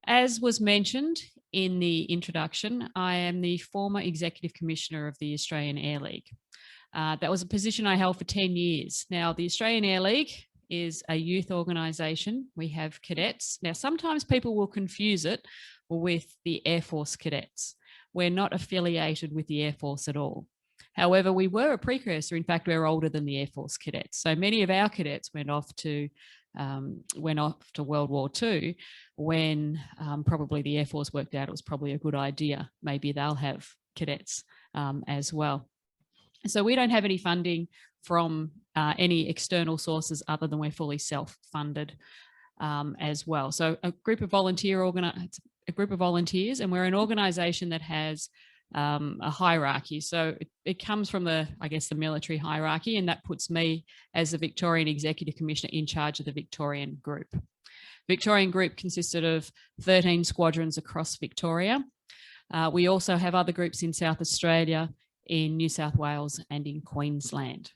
As was mentioned in the introduction, I am the former Executive Commissioner of the Australian Air League. That was a position I held for 10 years. Now, the Australian Air League is a youth organisation. We have cadets. Now, sometimes people will confuse it with the Air Force cadets. We're not affiliated with the Air Force at all. However, we were a precursor. In fact, we're older than the Air Force cadets. So many of our cadets went off to World War II when probably the Air Force worked out it was probably a good idea. Maybe they'll have cadets as well. So we don't have any funding from any external sources other than we're fully self-funded as well. So a group of volunteers, and we're an organisation that has a hierarchy. So it comes from the military hierarchy, and that puts me as the Victorian Executive Commissioner in charge of the Victorian group. Victorian group consisted of 13 squadrons across Victoria. We also have other groups in South Australia, in New South Wales and in Queensland.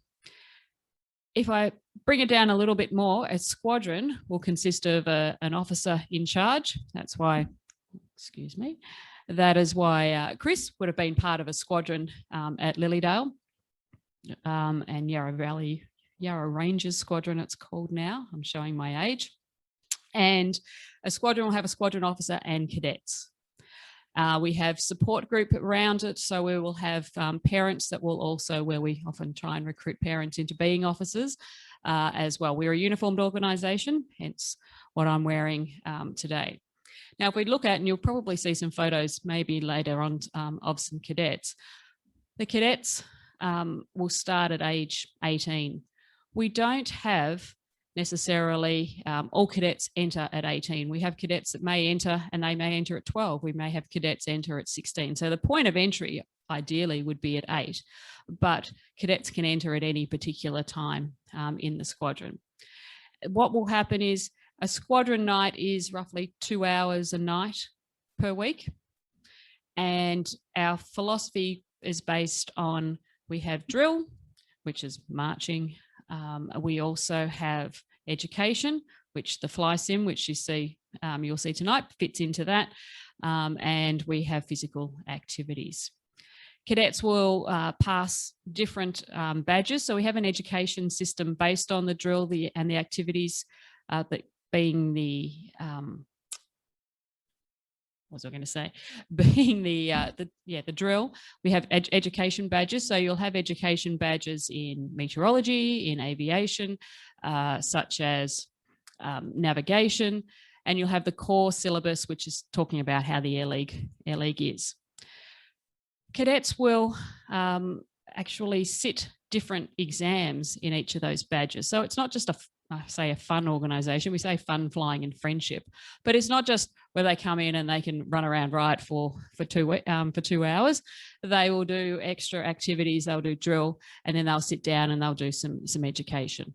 If I bring it down a little bit more, a squadron will consist of an officer in charge. That's why, that is why Chris would have been part of a squadron at Lilydale and Yarra Rangers Squadron it's called now. I'm showing my age. And a squadron will have a squadron officer and cadets. We have support group around it, so we will have parents that will also, where we often try and recruit parents into being officers as well. We're a uniformed organisation, hence what I'm wearing today. Now, if we look at, and you'll probably see some photos maybe later on of some cadets, the cadets will start at age 18. We don't have necessarily all cadets enter at 18. We have cadets that may enter and they may enter at 12. We may have cadets enter at 16. So the point of entry ideally would be at 8, but cadets can enter at any particular time in the squadron. What will happen is a squadron night is roughly 2 hours a night per week. And our philosophy is based on, we have drill, which is marching. We also have education, which the FlySim, which you'll see tonight, fits into that. And we have physical activities. Cadets will pass different badges. So we have an education system based on the drill and the activities, that being the the drill. We have education badges. So you'll have education badges in meteorology, in aviation, such as navigation, and you'll have the core syllabus, which is talking about how the Air League is. Cadets will actually sit different exams in each of those badges. So it's not just a fun organisation. We say fun, flying and friendship, but it's not just where they come in and they can run around riot for 2 hours. They will do extra activities. They'll do drill, and then they'll sit down and they'll do some education.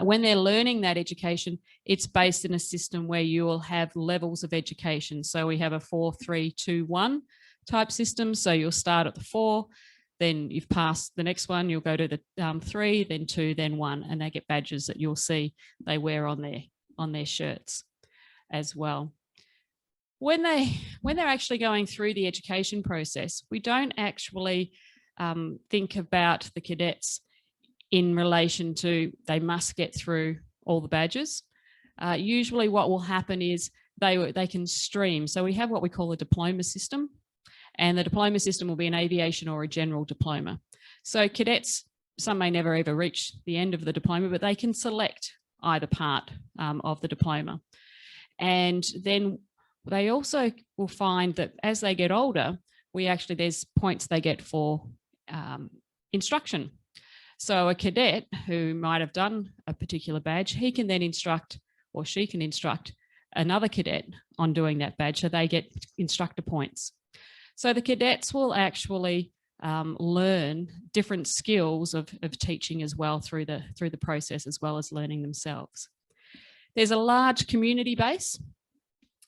When they're learning that education, it's based in a system where you will have levels of education. So we have a 4, 3, 2, 1 type system. So you'll start at the 4, then you've passed the next one, you'll go to the 3, then 2, then 1, and they get badges that you'll see they wear on their shirts as well. When they're actually going through the education process, we don't actually think about the cadets in relation to they must get through all the badges. Usually what will happen is they can stream. So we have what we call a diploma system. And the diploma system will be an aviation or a general diploma. So cadets, some may never ever reach the end of the diploma, but they can select either part of the diploma. And then they also will find that as they get older, there's points they get for instruction. So a cadet who might have done a particular badge, he can then instruct, or she can instruct another cadet on doing that badge, so they get instructor points. So the cadets will actually learn different skills of teaching as well through the process, as well as learning themselves. There's a large community base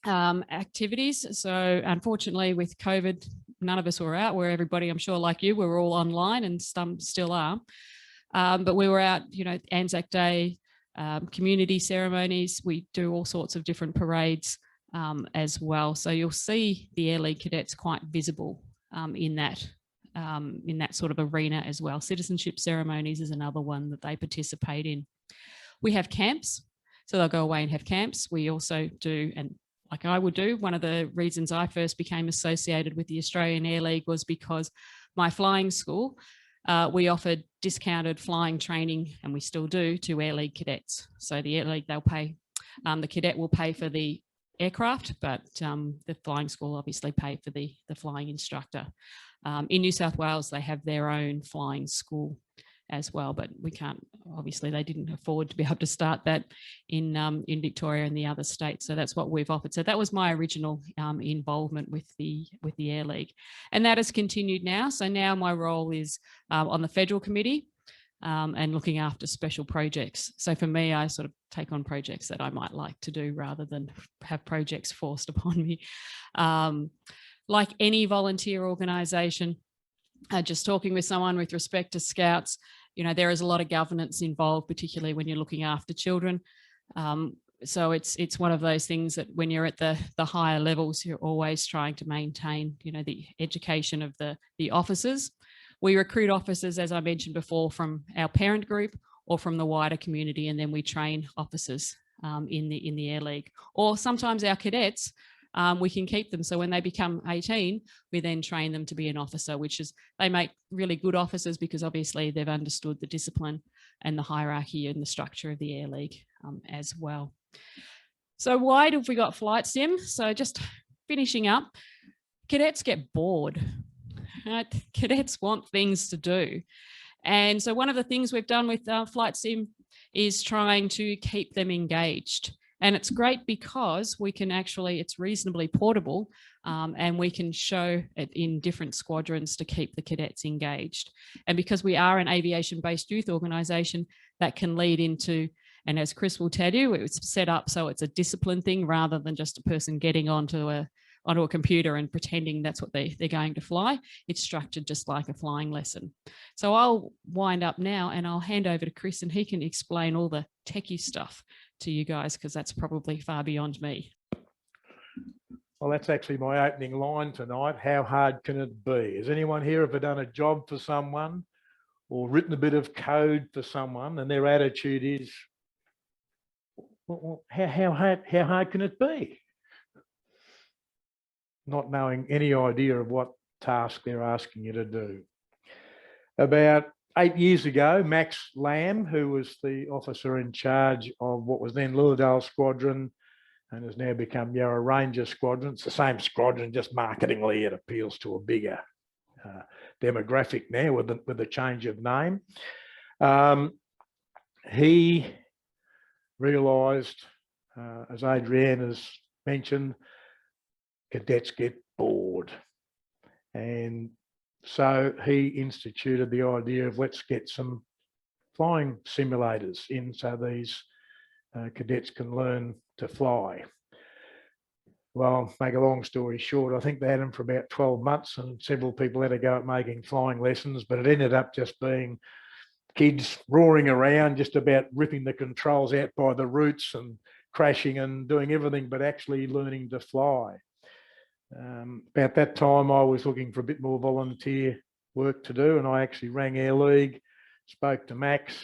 activities. So unfortunately with COVID, none of us were out, where everybody, I'm sure like you, we were all online, and some still are. But we were out, Anzac Day, community ceremonies. We do all sorts of different parades as well. So you'll see the Air League cadets quite visible in that sort of arena as well. Citizenship ceremonies is another one that they participate in. We have camps, so they'll go away and have camps. We also do, and like I would do, one of the reasons I first became associated with the Australian Air League was because my flying school, we offered discounted flying training, and we still do, to Air League cadets. So the Air League, they'll pay, the cadet will pay for the aircraft, but the flying school obviously pay for the flying instructor. In New South Wales, they have their own flying school as well, but we can't, obviously they didn't afford to be able to start that in Victoria and the other states. So that's what we've offered. So that was my original involvement with the Air League, and that has continued now. So now my role is on the federal committee and looking after special projects. So for me, I sort of take on projects that I might like to do rather than have projects forced upon me. Like any volunteer organisation, just talking with someone with respect to Scouts, you know, there is a lot of governance involved, particularly when you're looking after children. So it's one of those things that when you're at the higher levels, you're always trying to maintain, you know, the education of the officers. We recruit officers, as I mentioned before, from our parent group or from the wider community, and then we train officers in the Air League. Or sometimes our cadets, we can keep them. So when they become 18, we then train them to be an officer, which is, they make really good officers because obviously they've understood the discipline and the hierarchy and the structure of the Air League as well. So why have we got flight sim? So just finishing up, cadets get bored. Right? Cadets want things to do. And so one of the things we've done with flight sim is trying to keep them engaged. And it's great because we can actually, it's reasonably portable, and we can show it in different squadrons to keep the cadets engaged. And because we are an aviation-based youth organisation, that can lead into, and as Chris will tell you, it's set up so it's a discipline thing rather than just a person getting onto a computer and pretending that's what they're going to fly. It's structured just like a flying lesson. So I'll wind up now and I'll hand over to Chris, and he can explain all the techie stuff to you guys, because that's probably far beyond me. Well, that's actually my opening line tonight. How hard can it be? Has anyone here ever done a job for someone or written a bit of code for someone and their attitude is, well, how hard can it be? Not knowing any idea of what task they're asking you to do. About 8 years ago, Max Lamb, who was the officer in charge of what was then Lilydale Squadron and has now become Yarra Ranger Squadron. It's the same squadron, just marketingly it appeals to a bigger demographic now with the change of name. He realised, as Adrianne has mentioned, cadets get bored. And so he instituted the idea of let's get some flying simulators in so these cadets can learn to fly. Well, make a long story short, I think they had them for about 12 months and several people had to go at making flying lessons, but it ended up just being kids roaring around, just about ripping the controls out by the roots and crashing and doing everything but actually learning to fly. About that time, I was looking for a bit more volunteer work to do, and I actually rang Air League, spoke to Max.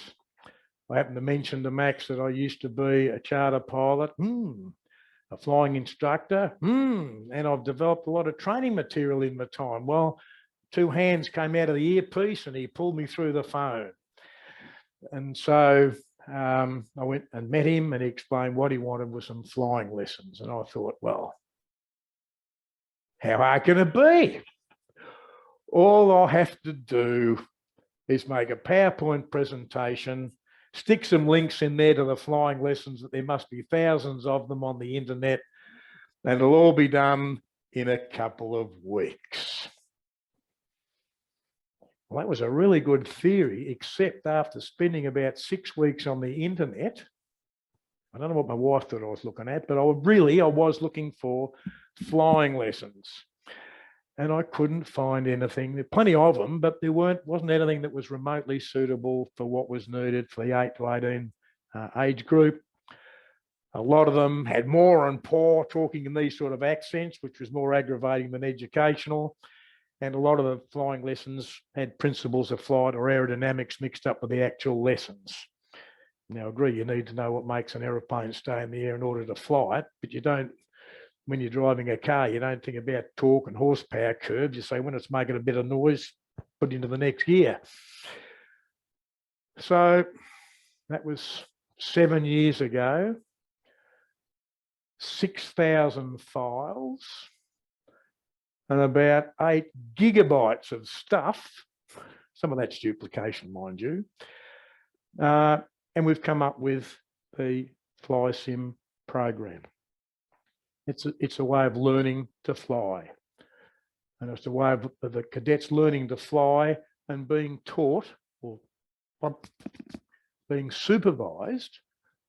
I happened to mention to Max that I used to be a charter pilot, a flying instructor, and I've developed a lot of training material in my time. Well, two hands came out of the earpiece and he pulled me through the phone. And so I went and met him and he explained what he wanted was some flying lessons. And I thought, well, how hard can it be? All I have to do is make a PowerPoint presentation, stick some links in there to the flying lessons that there must be thousands of them on the internet, and it'll all be done in a couple of weeks. Well, that was a really good theory, except after spending about 6 weeks on the internet, I don't know what my wife thought I was looking at, but I was looking for flying lessons. And I couldn't find anything. There were plenty of them, but there wasn't anything that was remotely suitable for what was needed for the 8 to 18 age group. A lot of them had more and poor talking in these sort of accents, which was more aggravating than educational. And a lot of the flying lessons had principles of flight or aerodynamics mixed up with the actual lessons. Now, I agree, you need to know what makes an aeroplane stay in the air in order to fly it, but you don't, when you're driving a car, you don't think about torque and horsepower curves. You say, when it's making a bit of noise, put into the next gear. So that was 7 years ago. 6,000 files and about 8 gigabytes of stuff. Some of that's duplication, mind you. And we've come up with the FlySim program. It's a way of learning to fly. And it's a way of the cadets learning to fly and being taught or being supervised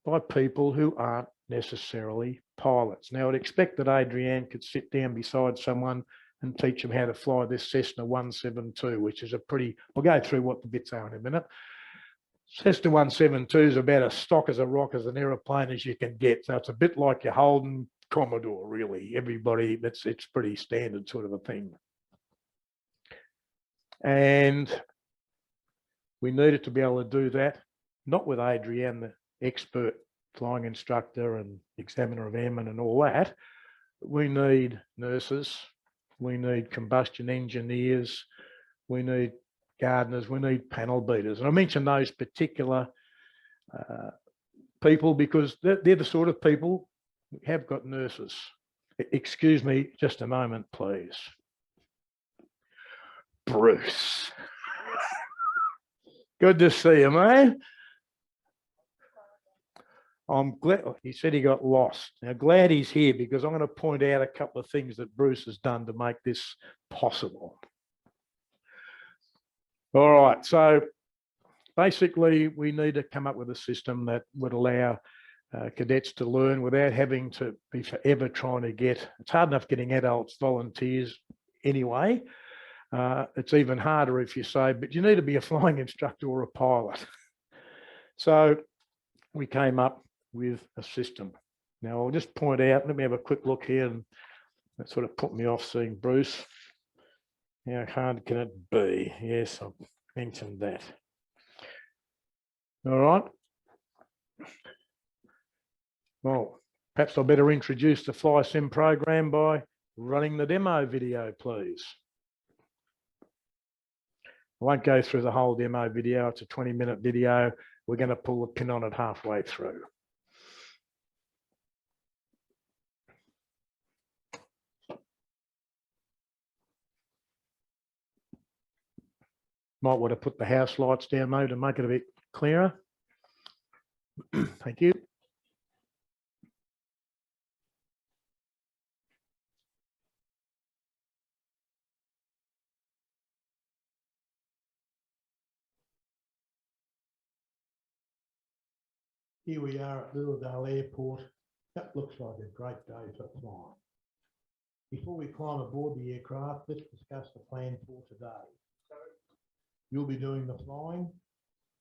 by people who aren't necessarily pilots. Now, I'd expect that Adrianne could sit down beside someone and teach them how to fly this Cessna 172, which is a pretty, I'll go through what the bits are in a minute. Cessna 172 is about as stock as a rock as an aeroplane as you can get. So it's a bit like your Holden Commodore, really. Everybody, it's pretty standard sort of a thing. And we needed to be able to do that, not with Adrianne, the expert flying instructor and examiner of airmen and all that. We need nurses, we need combustion engineers, we need gardeners, we need panel beaters. And I mention those particular people because they're the sort of people who have got nurses. Excuse me just a moment, please. Bruce. Good to see you, mate. I'm glad, he said he got lost. Now, glad he's here because I'm going to point out a couple of things that Bruce has done to make this possible. All right, so basically we need to come up with a system that would allow cadets to learn without having to be forever trying to get, it's hard enough getting adults volunteers anyway. It's even harder if you say, but you need to be a flying instructor or a pilot. So we came up with a system. Now I'll just point out, let me have a quick look here, and that sort of put me off seeing Bruce. How hard can it be? Yes, I've mentioned that. All right. Well, perhaps I better introduce the FlySim program by running the demo video, please. I won't go through the whole demo video. It's a 20-minute video. We're going to pull the pin on it halfway through. Might want to put the house lights down, though, to make it a bit clearer. Thank you. Here we are at Moorabbin Airport. That looks like a great day for flying. Before we climb aboard the aircraft, let's discuss the plan for today. You'll be doing the flying,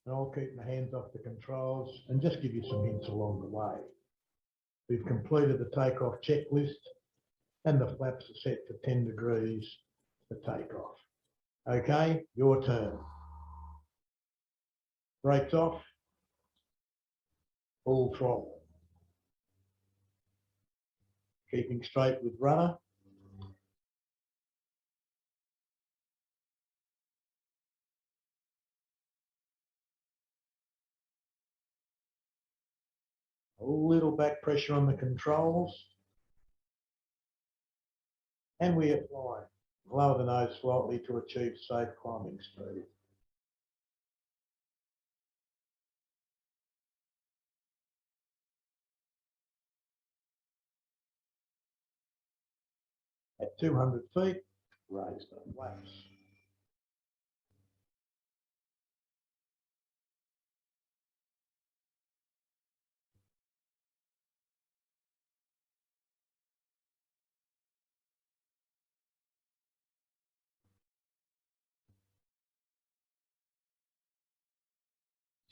and I'll keep my hands off the controls and just give you some hints along the way. We've completed the takeoff checklist and the flaps are set for 10 degrees for takeoff. Okay, your turn. Brakes off. Full throttle. Keeping straight with rudder. A little back pressure on the controls. And we are flying. Lower the nose slightly to achieve safe climbing speed. At 200 feet, raise the flaps.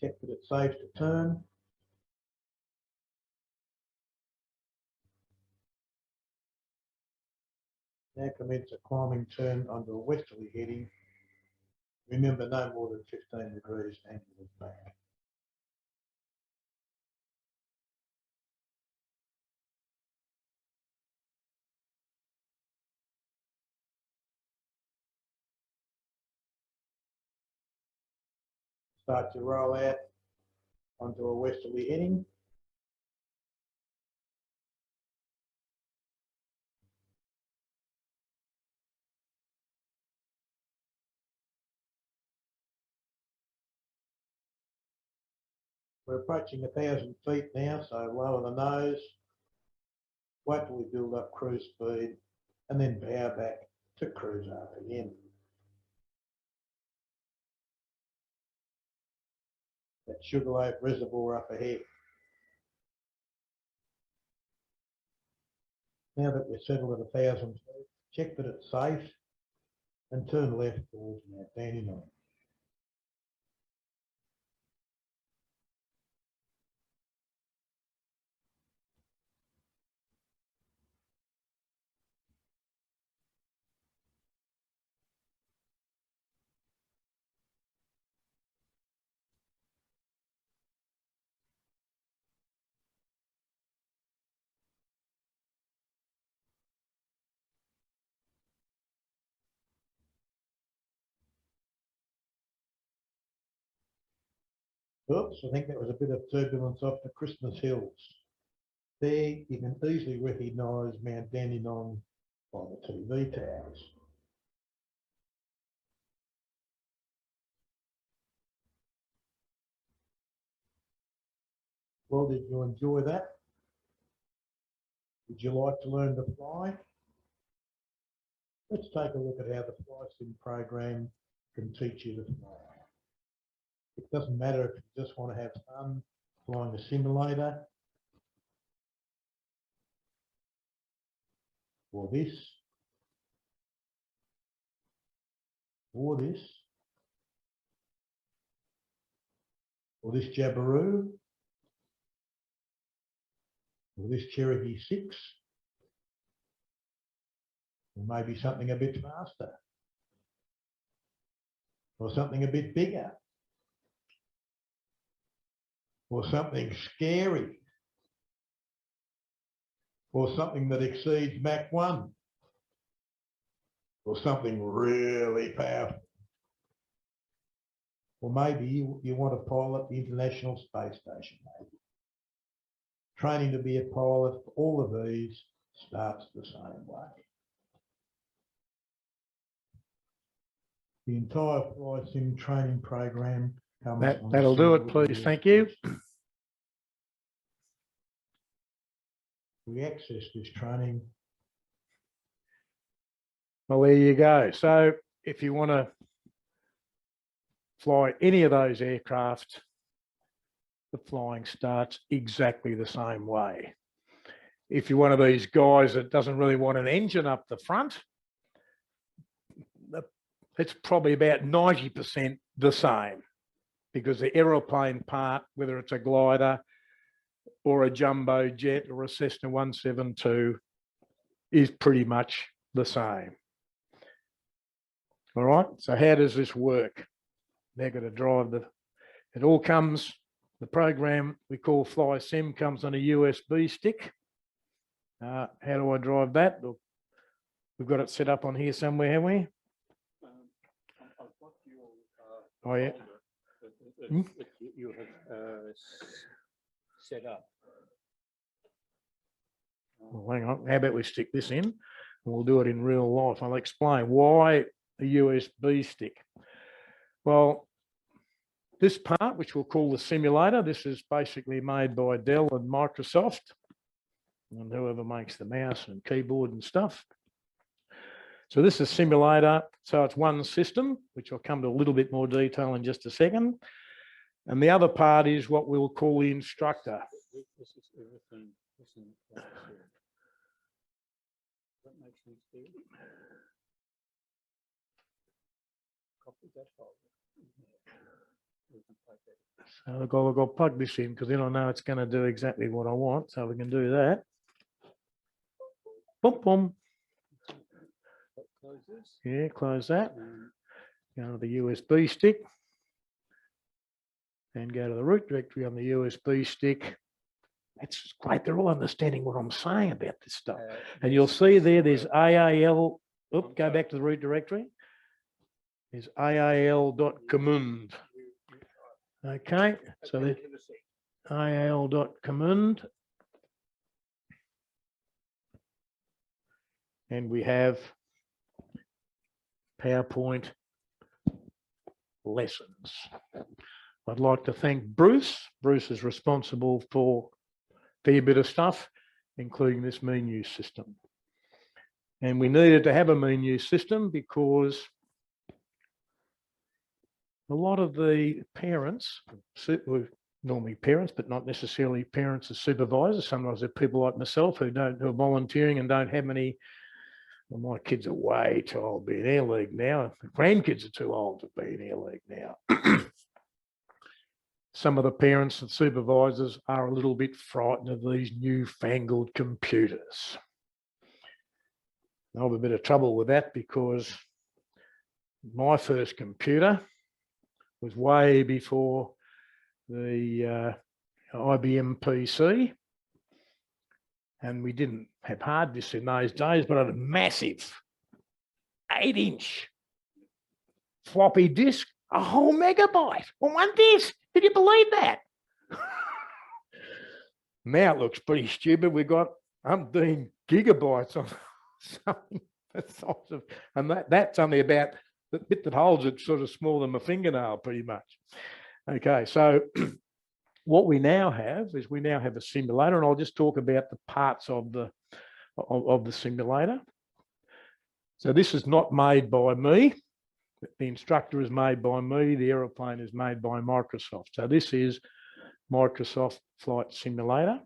Check that it's safe to turn. Now commence a climbing turn onto a westerly heading. Remember, no more than 15 degrees angle of back. Start to roll out onto a westerly heading. We're approaching 1,000 feet now, so lower the nose. Wait till we build up cruise speed and then bow back to cruise up again. That Sugarloaf Reservoir up ahead. Now that we're settled at 1,000 feet, check that it's safe and turn left towards Mount Dandenong. Oops, I think that was a bit of turbulence off the Christmas Hills. There you can easily recognise Mount Dandenong by the TV towers. Well, did you enjoy that? Would you like to learn to fly? Let's take a look at how the FlySim program can teach you to fly. It doesn't matter if you just want to have fun flying a simulator, or this, or this, or this Jabiru, or this Cherokee 6, or maybe something a bit faster, or something a bit bigger, or something scary, or something that exceeds Mach 1, or something really powerful. Or maybe you want to pilot the International Space Station, maybe. Training to be a pilot for all of these starts the same way. The entire FlySim training program comes. That'll do it, please. Thank you. We access this training. Well, there you go. So if you want to fly any of those aircraft, the flying starts exactly the same way. If you're one of these guys that doesn't really want an engine up the front, it's probably about 90% the same, because the aeroplane part, whether it's a glider or a jumbo jet or a Cessna 172, is pretty much the same. All right, so how does this work? They're going to drive it all comes, the program we call FlySim comes on a USB stick. How do I drive that? We've got it set up on here somewhere, have we? I've got your oh, yeah. That you have set up. Well, hang on. How about we stick this in and we'll do it in real life. I'll explain why a USB stick. Well, this part, which we'll call the simulator, this is basically made by Dell and Microsoft and whoever makes the mouse and keyboard and stuff. So this is simulator. So it's one system, which I'll come to a little bit more detail in just a second. And the other part is what we'll call the instructor. This is everything. That makes sense to you? Copy that file. So I've got to plug this in because then I know it's going to do exactly what I want. So we can do that. Boom, boom. Close this. Yeah, close that. And Go to the USB stick. And go to the root directory on the USB stick. That's great. They're all understanding what I'm saying about this stuff. And you'll yes, see yes, there, there's well, AAL. Oop, go Okay. back to the root directory. There's AAL.command. Okay, so there's AAL.command. And we have PowerPoint lessons. I'd like to thank Bruce. Bruce is responsible for a fair bit of stuff, including this menu system. And we needed to have a menu system because a lot of the parents, normally parents, but not necessarily parents as supervisors. Sometimes they're people like myself who are volunteering and don't have any. Well, my kids are way too old to be in Air League now. The grandkids are too old to be in Air League now. Some of the parents and supervisors are a little bit frightened of these newfangled computers. I have a bit of trouble with that because my first computer was way before the IBM PC. And we didn't have hard disks in those days, but I had a massive 8-inch floppy disk, a whole megabyte on one disk. Did you believe that? Now it looks pretty stupid. We've got 15 gigabytes on something the size of, and that's only about the bit that holds it sort of smaller than my fingernail, pretty much. Okay, so what we now have is we now have a simulator, and I'll just talk about the parts of the simulator. So this is not made by me. The instructor is made by me. The aeroplane is made by Microsoft. So this is Microsoft Flight Simulator.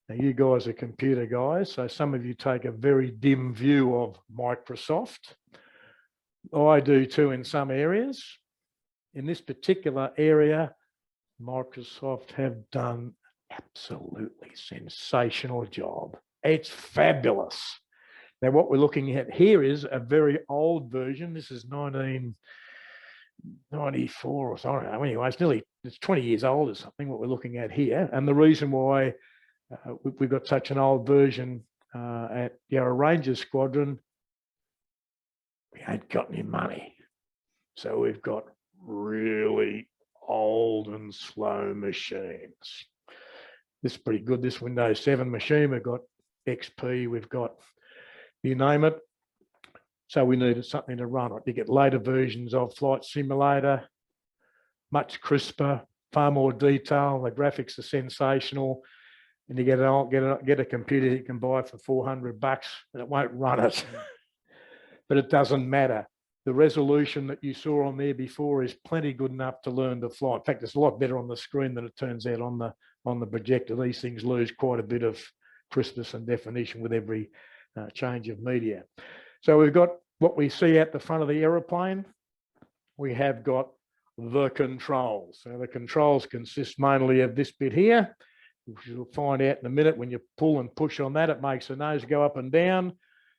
Now you guys are computer guys, so some of you take a very dim view of Microsoft. I do too in some areas. In this particular area, Microsoft have done absolutely sensational job. It's fabulous. Now what we're looking at here is a very old version. This is 1994 or something. Anyway, it's 20 years old or something, what we're looking at here. And the reason why we've got such an old version at Yarra Rangers Squadron, we ain't got any money. So we've got really old and slow machines. This is pretty good, this Windows 7 machine. We've got XP, we've got, you name it. So we needed something to run it. You get later versions of Flight Simulator, much crisper, far more detail. The graphics are sensational. And you get a computer you can buy for $400 and it won't run it. But it doesn't matter. The resolution that you saw on there before is plenty good enough to learn to fly. In fact, it's a lot better on the screen than it turns out on the projector. These things lose quite a bit of crispness and definition with every change of media. So we've got what we see at the front of the aeroplane. We have got the controls. So the controls consist mainly of this bit here, which you'll find out in a minute. When you pull and push on that, it makes the nose go up and down.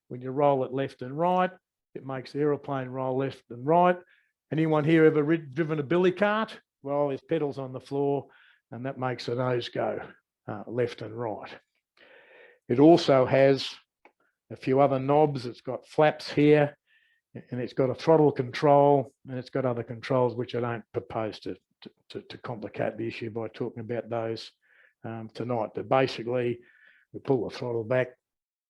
When you roll it left and right, it makes the aeroplane roll left and right. Anyone here ever driven a billy cart? Well, there's pedals on the floor and that makes the nose go left and right. It also has a few other knobs. It's got flaps here and it's got a throttle control and it's got other controls which I don't propose to complicate the issue by talking about those tonight. But basically, we pull the throttle back,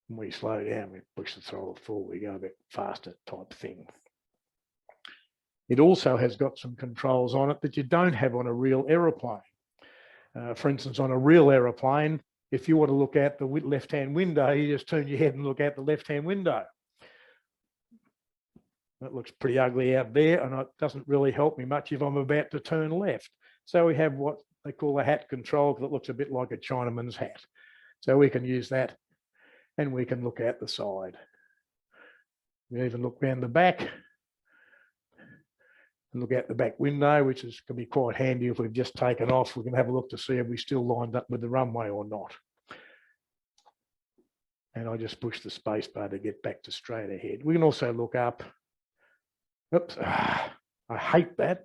and we slow down, we push the throttle forward, we go a bit faster type thing. It also has got some controls on it that you don't have on a real aeroplane. For instance, on a real aeroplane, if you want to look out the left-hand window, you just turn your head and look out the left-hand window. That looks pretty ugly out there, and it doesn't really help me much if I'm about to turn left. So we have what they call a hat control, because it looks a bit like a Chinaman's hat. So we can use that, and we can look out the side. We even look round the back and look out the back window, which can be quite handy if we've just taken off. We can have a look to see if we still lined up with the runway or not. And I just push the space bar to get back to straight ahead. We can also look up. Oops, I hate that.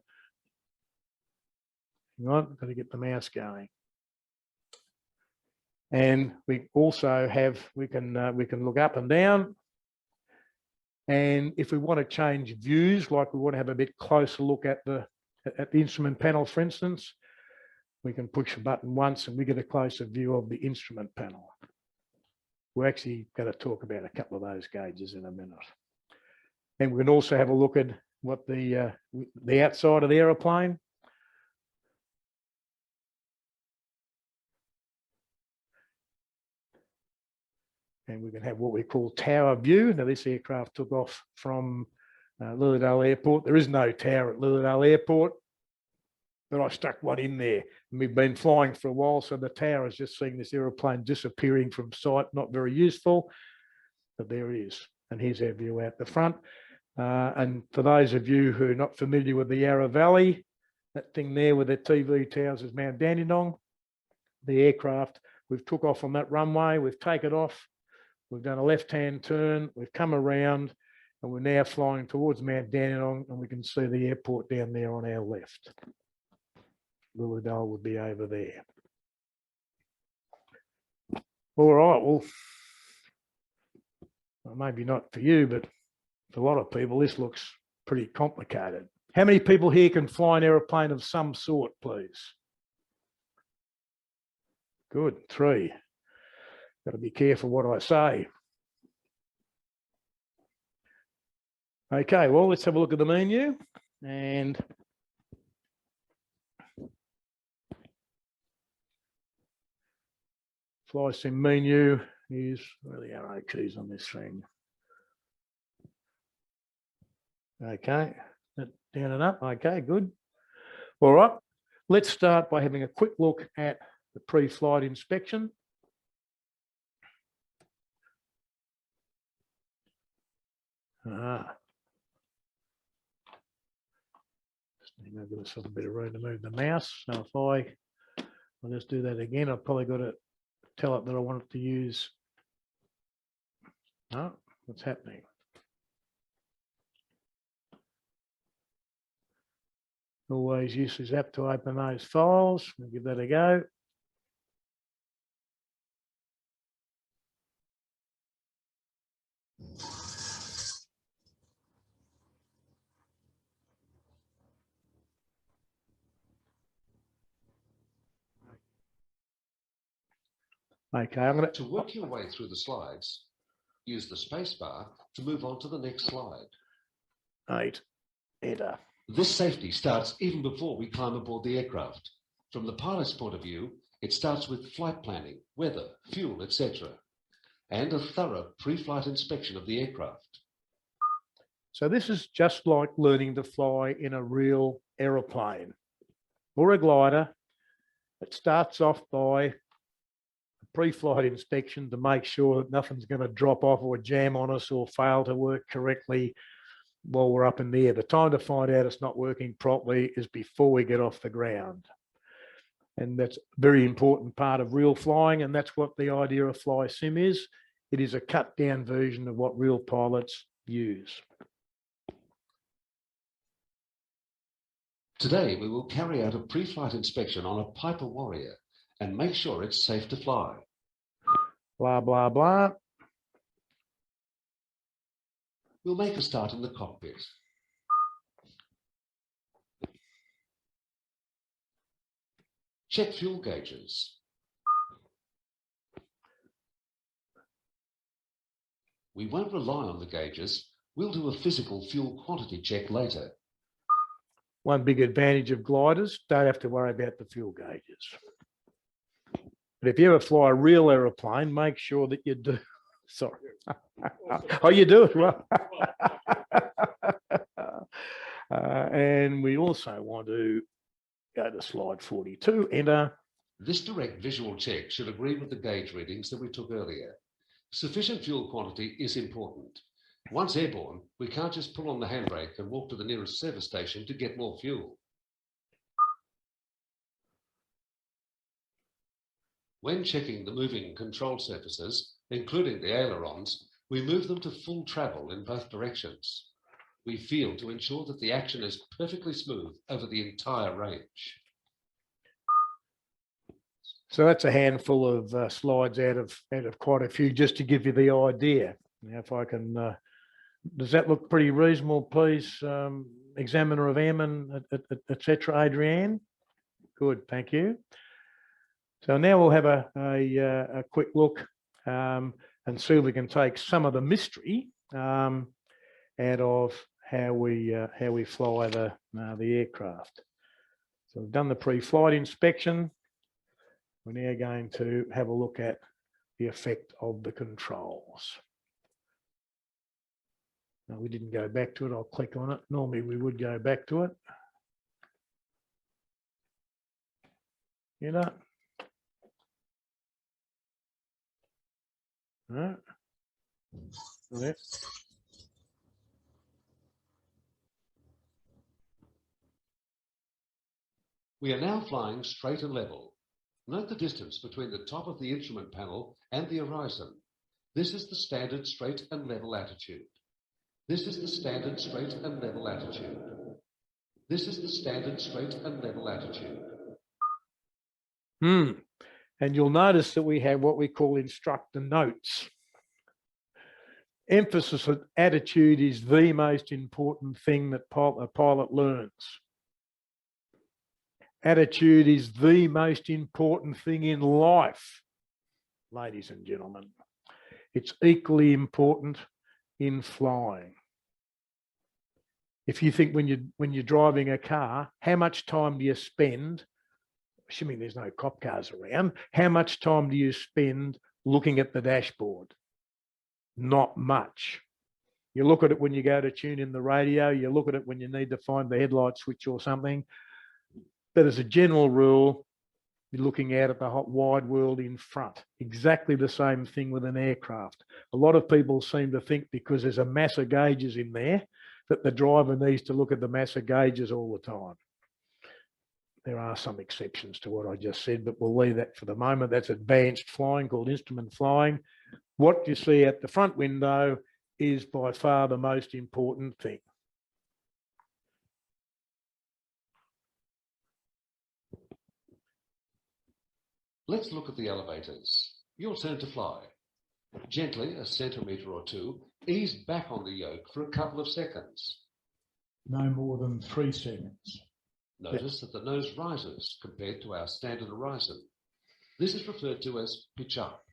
Hang on, got to get the mouse going. And we also have, we can look up and down. And if we want to change views, like we want to have a bit closer look at the instrument panel, for instance, we can push the button once and we get a closer view of the instrument panel. We're actually going to talk about a couple of those gauges in a minute. And we can also have a look at what the outside of the aeroplane. And we can have what we call tower view. Now, this aircraft took off from Lilydale Airport. There is no tower at Lilydale Airport, but I stuck one in there. And we've been flying for a while, so the tower is just seeing this aeroplane disappearing from sight. Not very useful, but there it is. And here's our view out the front. And for those of you who are not familiar with the Yarra Valley, that thing there with the TV towers is Mount Dandenong. The aircraft, we've took off on that runway, we've taken off. We've done a left-hand turn, we've come around, and we're now flying towards Mount Dandenong, and we can see the airport down there on our left. Lilydale would be over there. All right, well, maybe not for you, but for a lot of people, this looks pretty complicated. How many people here can fly an aeroplane of some sort, please? Good, 3. Got to be careful what I say. Okay, well, let's have a look at the menu. And FlySima menu is, where are the arrow keys on this thing? Okay, down and up. Okay, good. All right, let's start by having a quick look at the pre-flight inspection. Just need to give myself a bit of room to move the mouse. So if I'll just do that again, I've probably got to tell it that I want it to use. Oh, what's happening? Always use this app to open those files. We'll give that a go. Okay, I'm going To work your way through the slides, use the space bar to move on to the next slide. 8, enter. This safety starts even before we climb aboard the aircraft. From the pilot's point of view, it starts with flight planning, weather, fuel, etc., and a thorough pre-flight inspection of the aircraft. So this is just like learning to fly in a real aeroplane or a glider. It starts off by a pre-flight inspection to make sure that nothing's going to drop off or jam on us or fail to work correctly while we're up in the air. The time to find out it's not working properly is before we get off the ground. And that's a very important part of real flying, and that's what the idea of FlySima is. It is a cut down version of what real pilots use. Today, we will carry out a pre-flight inspection on a Piper Warrior and make sure it's safe to fly. Blah, blah, blah. We'll make a start in the cockpit. Check fuel gauges. We won't rely on the gauges. We'll do a physical fuel quantity check later. One big advantage of gliders, don't have to worry about the fuel gauges. But if you ever fly a real aeroplane, make sure that you do. Sorry. Oh, you do it well. And we also want to go to slide 42, enter. This direct visual check should agree with the gauge readings that we took earlier. Sufficient fuel quantity is important. Once airborne, we can't just pull on the handbrake and walk to the nearest service station to get more fuel. When checking the moving control surfaces, including the ailerons, we move them to full travel in both directions. We feel to ensure that the action is perfectly smooth over the entire range. So that's a handful of slides out of quite a few, just to give you the idea. Now, if I can, does that look pretty reasonable, please? Examiner of Airmen, etc. Adrianne? Good, thank you. So now we'll have a quick look and see if we can take some of the mystery out of how we fly the aircraft. So we've done the pre-flight inspection. We're now going to have a look at the effect of the controls. No, we didn't go back to it. I'll click on it. Normally we would go back to it. You know. No. There. We are now flying straight and level. Note the distance between the top of the instrument panel and the horizon. This is the standard straight and level attitude. This is the standard straight and level attitude. This is the standard straight and level attitude. And you'll notice that we have what we call instructor notes. Emphasis on attitude is the most important thing that a pilot learns. Attitude is the most important thing in life, ladies and gentlemen. It's equally important in flying. If you think when you're driving a car, how much time do you spend, assuming there's no cop cars around, how much time do you spend looking at the dashboard? Not much. You look at it when you go to tune in the radio, you look at it when you need to find the headlight switch or something. But as a general rule, you're looking out at the wide world in front. Exactly the same thing with an aircraft. A lot of people seem to think because there's a mass of gauges in there that the driver needs to look at the mass of gauges all the time. There are some exceptions to what I just said, but we'll leave that for the moment. That's advanced flying, called instrument flying. What you see at the front window is by far the most important thing. Let's look at the elevators. Your turn to fly. Gently, a centimetre or two, ease back on the yoke for a couple of seconds. No more than 3 seconds. Notice that the nose rises compared to our standard horizon. This is referred to as pitch up.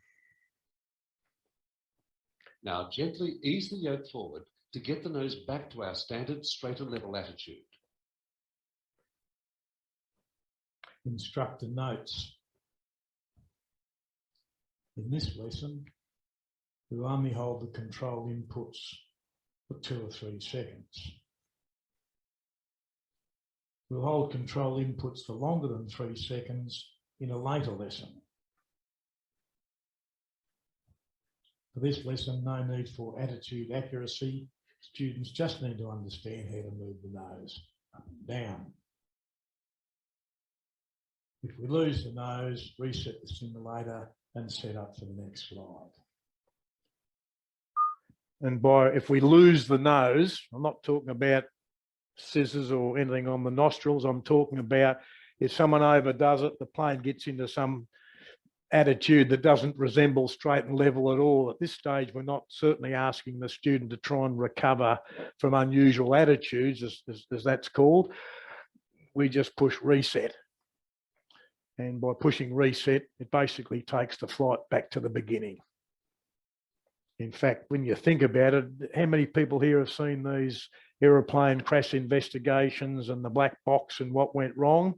Now gently ease the yoke forward to get the nose back to our standard straight and level attitude. Instructor notes. In this lesson, we'll only hold the control inputs for 2 or 3 seconds. We'll hold control inputs for longer than 3 seconds in a later lesson. For this lesson, no need for attitude accuracy. Students just need to understand how to move the nose up and down. If we lose the nose, reset the simulator and set up for the next slide. And if we lose the nose, I'm not talking about scissors or anything on the nostrils. I'm talking about if someone overdoes it, the plane gets into some attitude that doesn't resemble straight and level at all. At this stage, we're not certainly asking the student to try and recover from unusual attitudes, as that's called. We just push reset. And by pushing reset, it basically takes the flight back to the beginning. In fact, when you think about it, how many people here have seen these aeroplane crash investigations and the black box and what went wrong?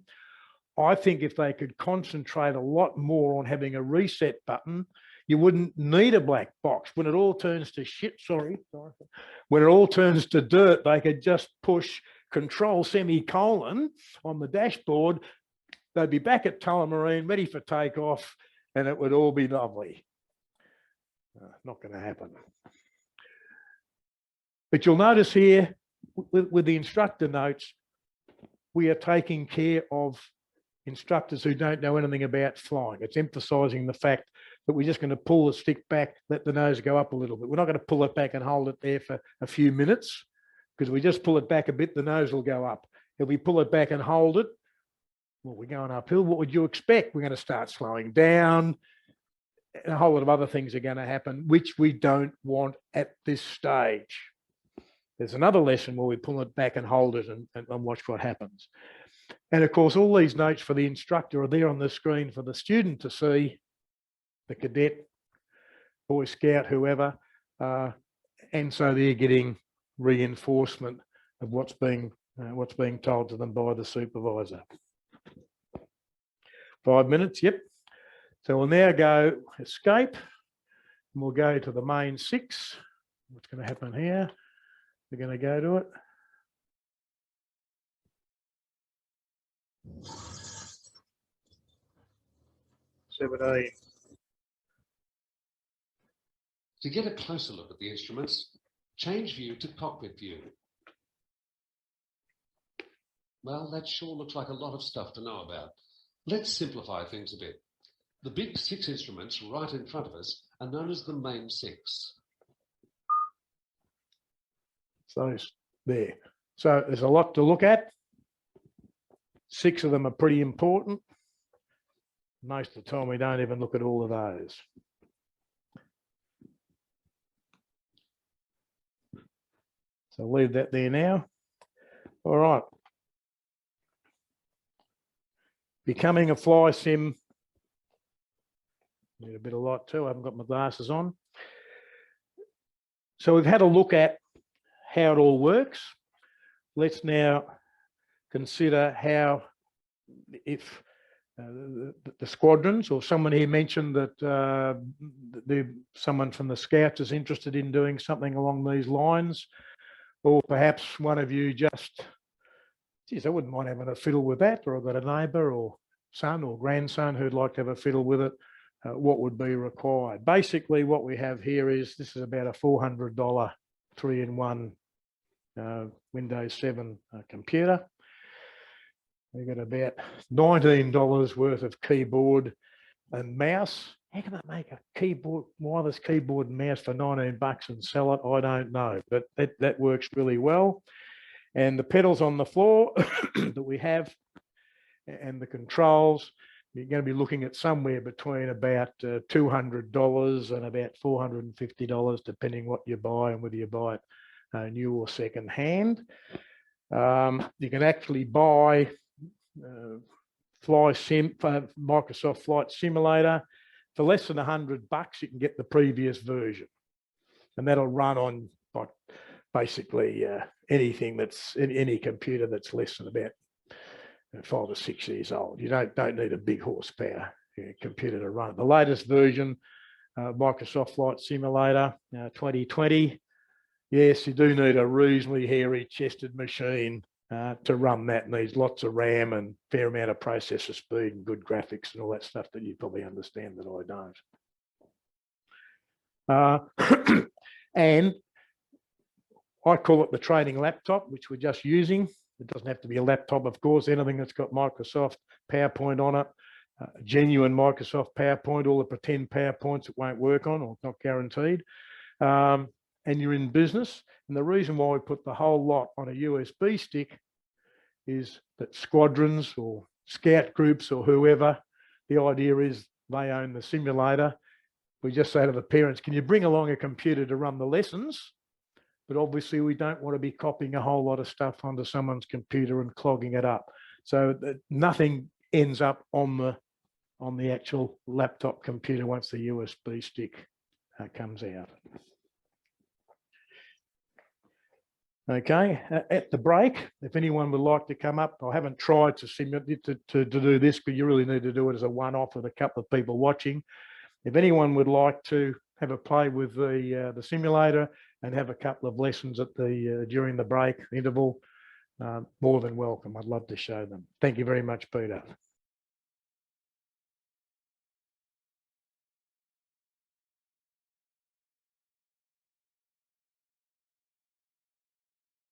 I think if they could concentrate a lot more on having a reset button, you wouldn't need a black box. When it all turns to shit, when it all turns to dirt, they could just push control semicolon on the dashboard. They'd be back at Tullamarine, ready for takeoff, and it would all be lovely. Not going to happen. But you'll notice here, with the instructor notes, we are taking care of instructors who don't know anything about flying. It's emphasising the fact that we're just going to pull the stick back, let the nose go up a little bit. We're not going to pull it back and hold it there for a few minutes, because we just pull it back a bit, the nose will go up. If we pull it back and hold it, well, we're going uphill. What would you expect? We're going to start slowing down. And a whole lot of other things are going to happen, which we don't want at this stage. There's another lesson where we pull it back and hold it and watch what happens. And of course, all these notes for the instructor are there on the screen for the student to see, the cadet, Boy Scout, whoever. And so they're getting reinforcement of what's being told to them by the supervisor. 5 minutes, yep. So we'll now go escape, and we'll go to the main 6. What's going to happen here? We're going to go to it. To get a closer look at the instruments, change view to cockpit view. Well, that sure looks like a lot of stuff to know about. Let's simplify things a bit. The big 6 instruments right in front of us are known as the main 6. So there. So there's a lot to look at. 6 of them are pretty important. Most of the time we don't even look at all of those. So leave that there now. All right. Becoming a FlySim. Need a bit of light too. I haven't got my glasses on. So we've had a look at how it all works. Let's now consider how, if the squadrons, or someone here mentioned that someone from the Scouts is interested in doing something along these lines, or perhaps one of you just, geez, I wouldn't mind having a fiddle with that, or I've got a neighbour or son or grandson who'd like to have a fiddle with it. What would be required? Basically, what we have here is, this is about a $400 3-in-1 Windows 7 computer. We've got about $19 worth of keyboard and mouse. How can they make a keyboard, wireless keyboard and mouse for 19 bucks and sell it? I don't know, but that works really well. And the pedals on the floor that we have, and the controls, you're going to be looking at somewhere between about $200 and about $450, depending what you buy and whether you buy it new or second hand. You can actually buy Microsoft Flight Simulator for less than $100. You can get the previous version, and that'll run on basically anything that's any computer that's less than about 5 or 6 years old. You don't need a big horsepower computer to run it. The latest version, Microsoft Flight Simulator 2020. Yes, you do need a reasonably hairy-chested machine to run that. It needs lots of RAM and fair amount of processor speed and good graphics and all that stuff that you probably understand that I don't. And I call it the training laptop, which we're just using. It doesn't have to be a laptop, of course. Anything that's got Microsoft PowerPoint on it, genuine Microsoft PowerPoint, all the pretend PowerPoints it won't work on, or not guaranteed. And you're in business. And the reason why we put the whole lot on a USB stick is that squadrons or scout groups or whoever, the idea is they own the simulator. We just say to the parents, can you bring along a computer to run the lessons? But obviously we don't want to be copying a whole lot of stuff onto someone's computer and clogging it up. So that nothing ends up on the actual laptop computer once the USB stick comes out. Okay, at the break, if anyone would like to come up, I haven't tried to simulate to do this, but you really need to do it as a one-off with a couple of people watching. If anyone would like to have a play with the simulator and have a couple of lessons at the during the break interval, more than welcome. I'd love to show them. Thank you very much, Peter.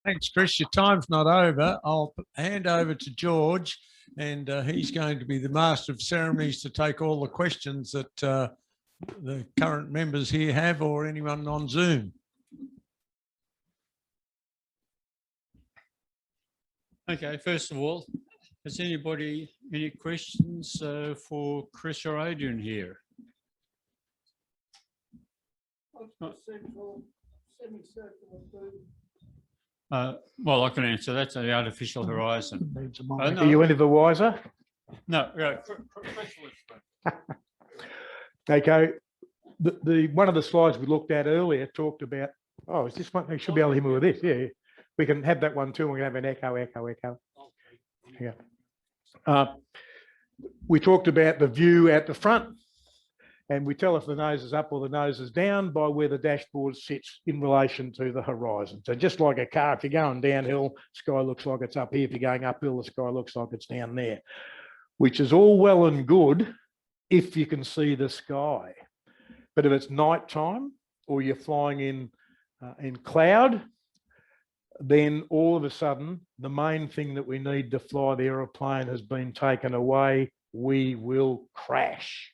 Thanks, Chris. Your time's not over. I'll hand over to George, and he's going to be the master of ceremonies to take all the questions that the current members here have, or anyone on Zoom? Okay, first of all, has anybody any questions for Chris or Adrian here? Well, I can answer. That's the artificial horizon. Needs a Oh, mic. no. Are you any the wiser? No, Okay. The one of the slides we looked at earlier talked about, oh, is this one? They should be able to hear me with this. Yeah. We can have that one too. We're going to have an echo. Yeah. We talked about the view at the front, and we tell if the nose is up or the nose is down by where the dashboard sits in relation to the horizon. So just like a car, if you're going downhill, sky looks like it's up here. If you're going uphill, the sky looks like it's down there, which is all well and good if you can see the sky. But if it's nighttime or you're flying in cloud, then all of a sudden, the main thing that we need to fly the aeroplane has been taken away. We will crash.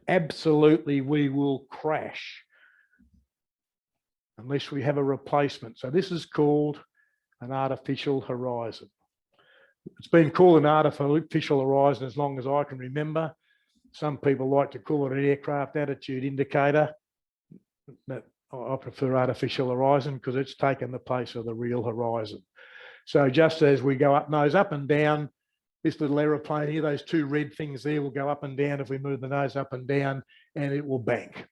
Absolutely, we will crash unless we have a replacement. So this is called an artificial horizon. It's been called an artificial horizon as long as I can remember. Some people like to call it an aircraft attitude indicator. But I prefer artificial horizon because it's taken the place of the real horizon. So just as we go up, nose up and down, this little aeroplane here, those two red things there will go up and down if we move the nose up and down, and it will bank.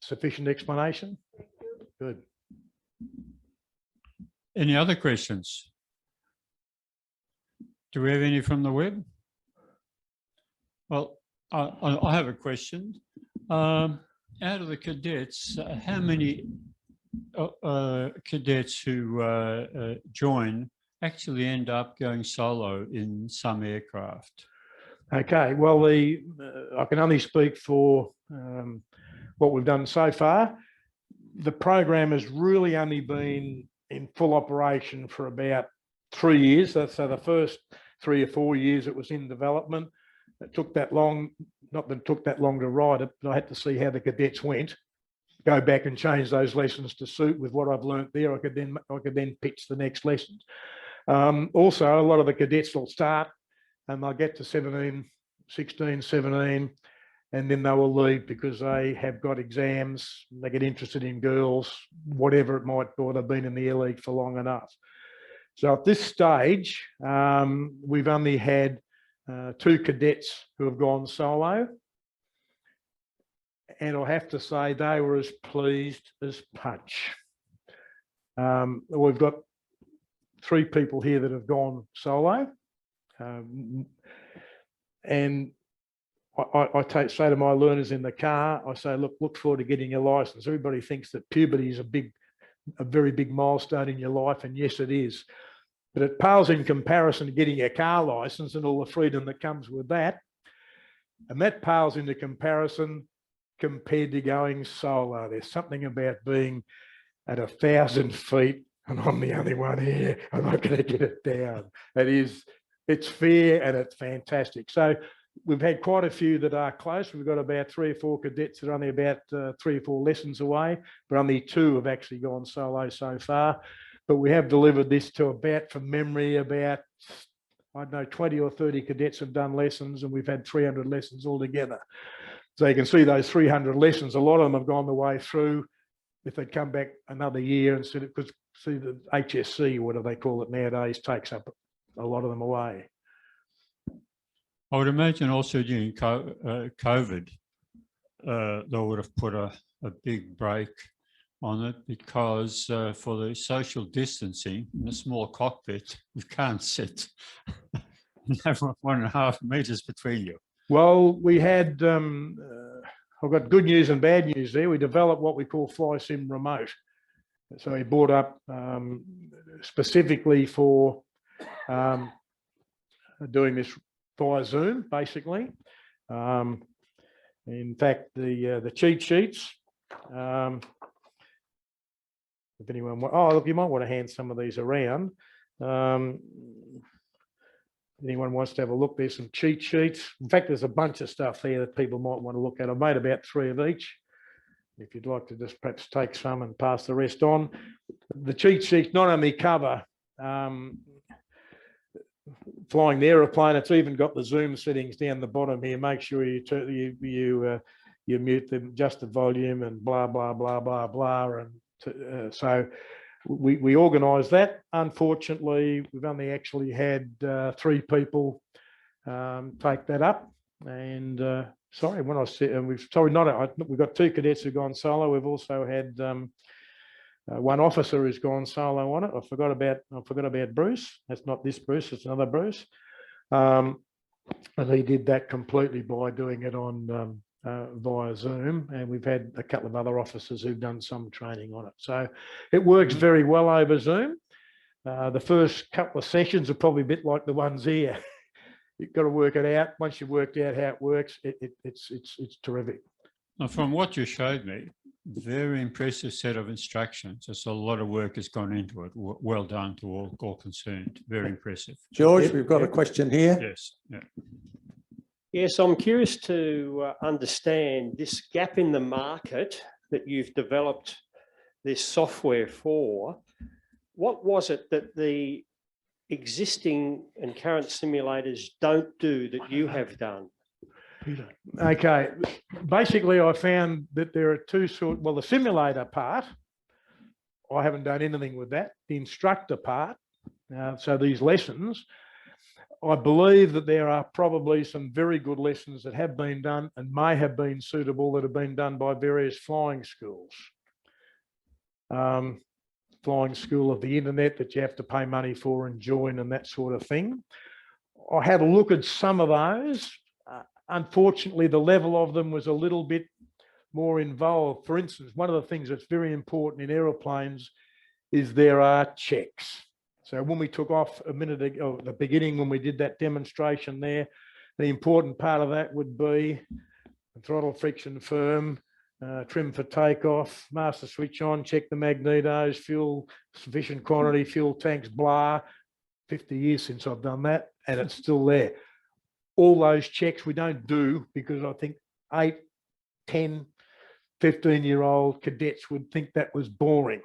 Sufficient explanation? Good. Any other questions? Do we have any from the web? Well, I have a question. Out of the cadets, how many cadets who join actually end up going solo in some aircraft? Okay, well, I can only speak for what we've done so far. The program has really only been in full operation for about 3 years. So the first 3 or 4 years it was in development. It took that long, not that it took that long to write it, but I had to see how the cadets went, go back and change those lessons to suit with what I've learnt there. I could then pitch the next lessons. Also, a lot of the cadets will start and they'll get to 17, 16, 17, and then they will leave because they have got exams, they get interested in girls, whatever it might be, or they've been in the Air League for long enough. So at this stage, we've only had 2 cadets who have gone solo. And I'll have to say they were as pleased as punch. We've got 3 people here that have gone solo. And I say to my learners in the car, I say, look forward to getting your license. Everybody thinks that puberty is a very big milestone in your life, and yes, it is. But it pales in comparison to getting a car license and all the freedom that comes with that. And that pales into comparison compared to going solo. There's something about being at 1,000 feet and I'm the only one here. I'm not going to get it down. It's fair and it's fantastic. So we've had quite a few that are close. We've got about 3 or 4 cadets that are only about 3 or 4 lessons away, but only 2 have actually gone solo so far. But we have delivered this to about, from memory, about, I don't know, 20 or 30 cadets have done lessons, and we've had 300 lessons altogether. So you can see those 300 lessons, a lot of them have gone the way through. If they'd come back another year and said, because see the HSC, what do they call it nowadays, takes up a lot of them away. I would imagine also during COVID, they would have put a big break on it because for the social distancing in a small cockpit, you can't sit and have 1.5 meters between you. Well, we had, I've got good news and bad news there. We developed what we call FlySim Remote. So we brought up specifically for doing this via Zoom, basically. In fact, the cheat sheets, if anyone, look, you might want to hand some of these around. anyone wants to have a look, there's some cheat sheets. In fact, there's a bunch of stuff here that people might want to look at. I've made about 3 of each. If you'd like to just perhaps take some and pass the rest on. The cheat sheets not only cover flying the aeroplane, it's even got the zoom settings down the bottom here. Make sure you mute them, adjust the volume and blah, blah, blah, blah, blah. And so we organised that. Unfortunately, we've only actually had 3 people take that up. And sorry, when I said we've got 2 cadets who've gone solo. We've also had one officer who's gone solo on it. I forgot about Bruce. That's not this Bruce. It's another Bruce. And he did that completely by doing it on via Zoom. And we've had a couple of other officers who've done some training on it. So it works very well over Zoom. The first couple of sessions are probably a bit like the ones here. You've got to work it out. Once you've worked out how it works, it's terrific. Now, from what you showed me, very impressive set of instructions. There's a lot of work has gone into it. Well done to all concerned. Very impressive. George, we've got a question here. Yes. Yeah. Yes, I'm curious to understand this gap in the market that you've developed this software for. What was it that the existing and current simulators don't do that you have done? Okay, basically I found that there are 2 sorts. Well, the simulator part, I haven't done anything with that. The instructor part, so these lessons, I believe that there are probably some very good lessons that have been done and may have been suitable that have been done by various flying schools. Flying school of the internet that you have to pay money for and join and that sort of thing. I had a look at some of those. Unfortunately, the level of them was a little bit more involved. For instance, one of the things that's very important in aeroplanes is there are checks. So when we took off a minute ago, at the beginning, when we did that demonstration there, the important part of that would be throttle friction firm, trim for takeoff, master switch on, check the magnetos, fuel, sufficient quantity, fuel tanks, blah. 50 years since I've done that, and it's still there. All those checks we don't do because I think 8, 10, 15-year-old cadets would think that was boring.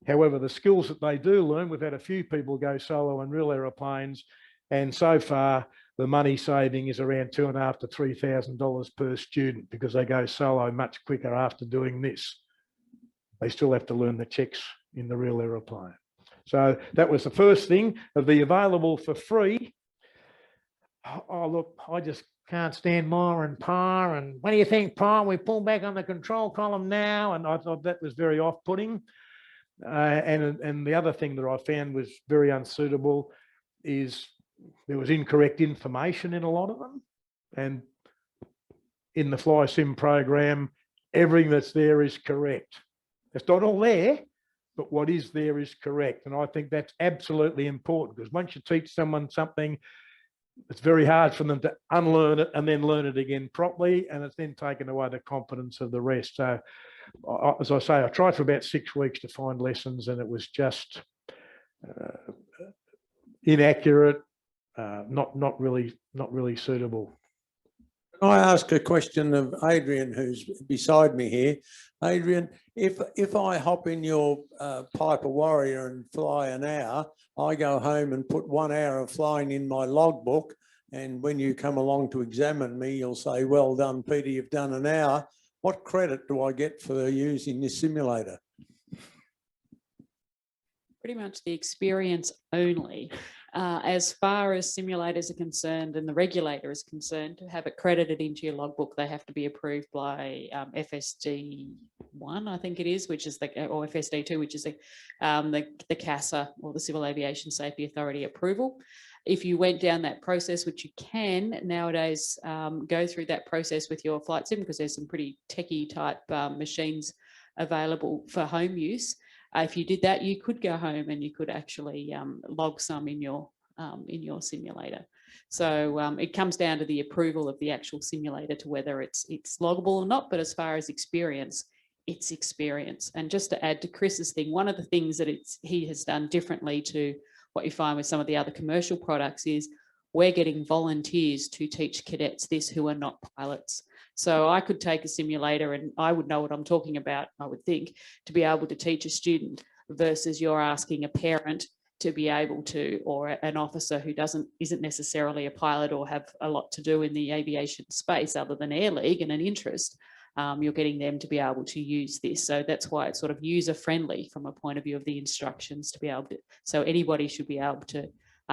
However, the skills that they do learn, we've had a few people go solo in real aeroplanes, and so far the money saving is around $2,500 to $3,000 per student because they go solo much quicker after doing this. They still have to learn the checks in the real aeroplane. So that was the first thing. Of the available for free, oh look, I just can't stand Mire and Par, and what do you think, Par? We pull back on the control column now, and I thought that was very off-putting. And the other thing that I found was very unsuitable is there was incorrect information in a lot of them. And in the FlySim program, everything that's there is correct. It's not all there, but what is there is correct. And I think that's absolutely important because once you teach someone something, it's very hard for them to unlearn it and then learn it again properly. And it's then taken away the confidence of the rest. So as I say, I tried for about 6 weeks to find lessons and it was just inaccurate, not really suitable. Can I ask a question of Adrianne, who's beside me here? Adrianne, if I hop in your Piper Warrior and fly an hour, I go home and put 1 hour of flying in my logbook, and when you come along to examine me, you'll say, well done, Peter, you've done an hour. What credit do I get for using this simulator? Pretty much the experience only. As far as simulators are concerned and the regulator is concerned, to have it credited into your logbook, they have to be approved by FSD 1, I think it is, which is or FSD 2, which is the CASA, or the Civil Aviation Safety Authority approval. If you went down that process, which you can nowadays go through that process with your flight sim, because there's some pretty techie type machines available for home use. If you did that, you could go home and you could actually log some in your simulator. So it comes down to the approval of the actual simulator to whether it's loggable or not. But as far as experience, it's experience. And just to add to Chris's thing, one of the things that he has done differently to what you find with some of the other commercial products is we're getting volunteers to teach cadets this who are not pilots. So I could take a simulator and I would know what I'm talking about, I would think, to be able to teach a student, versus you're asking a parent to be able to, or an officer who isn't necessarily a pilot or have a lot to do in the aviation space other than Air League and an interest. You're getting them to be able to use this. So that's why it's sort of user friendly from a point of view of the instructions to be able to, so anybody should be able to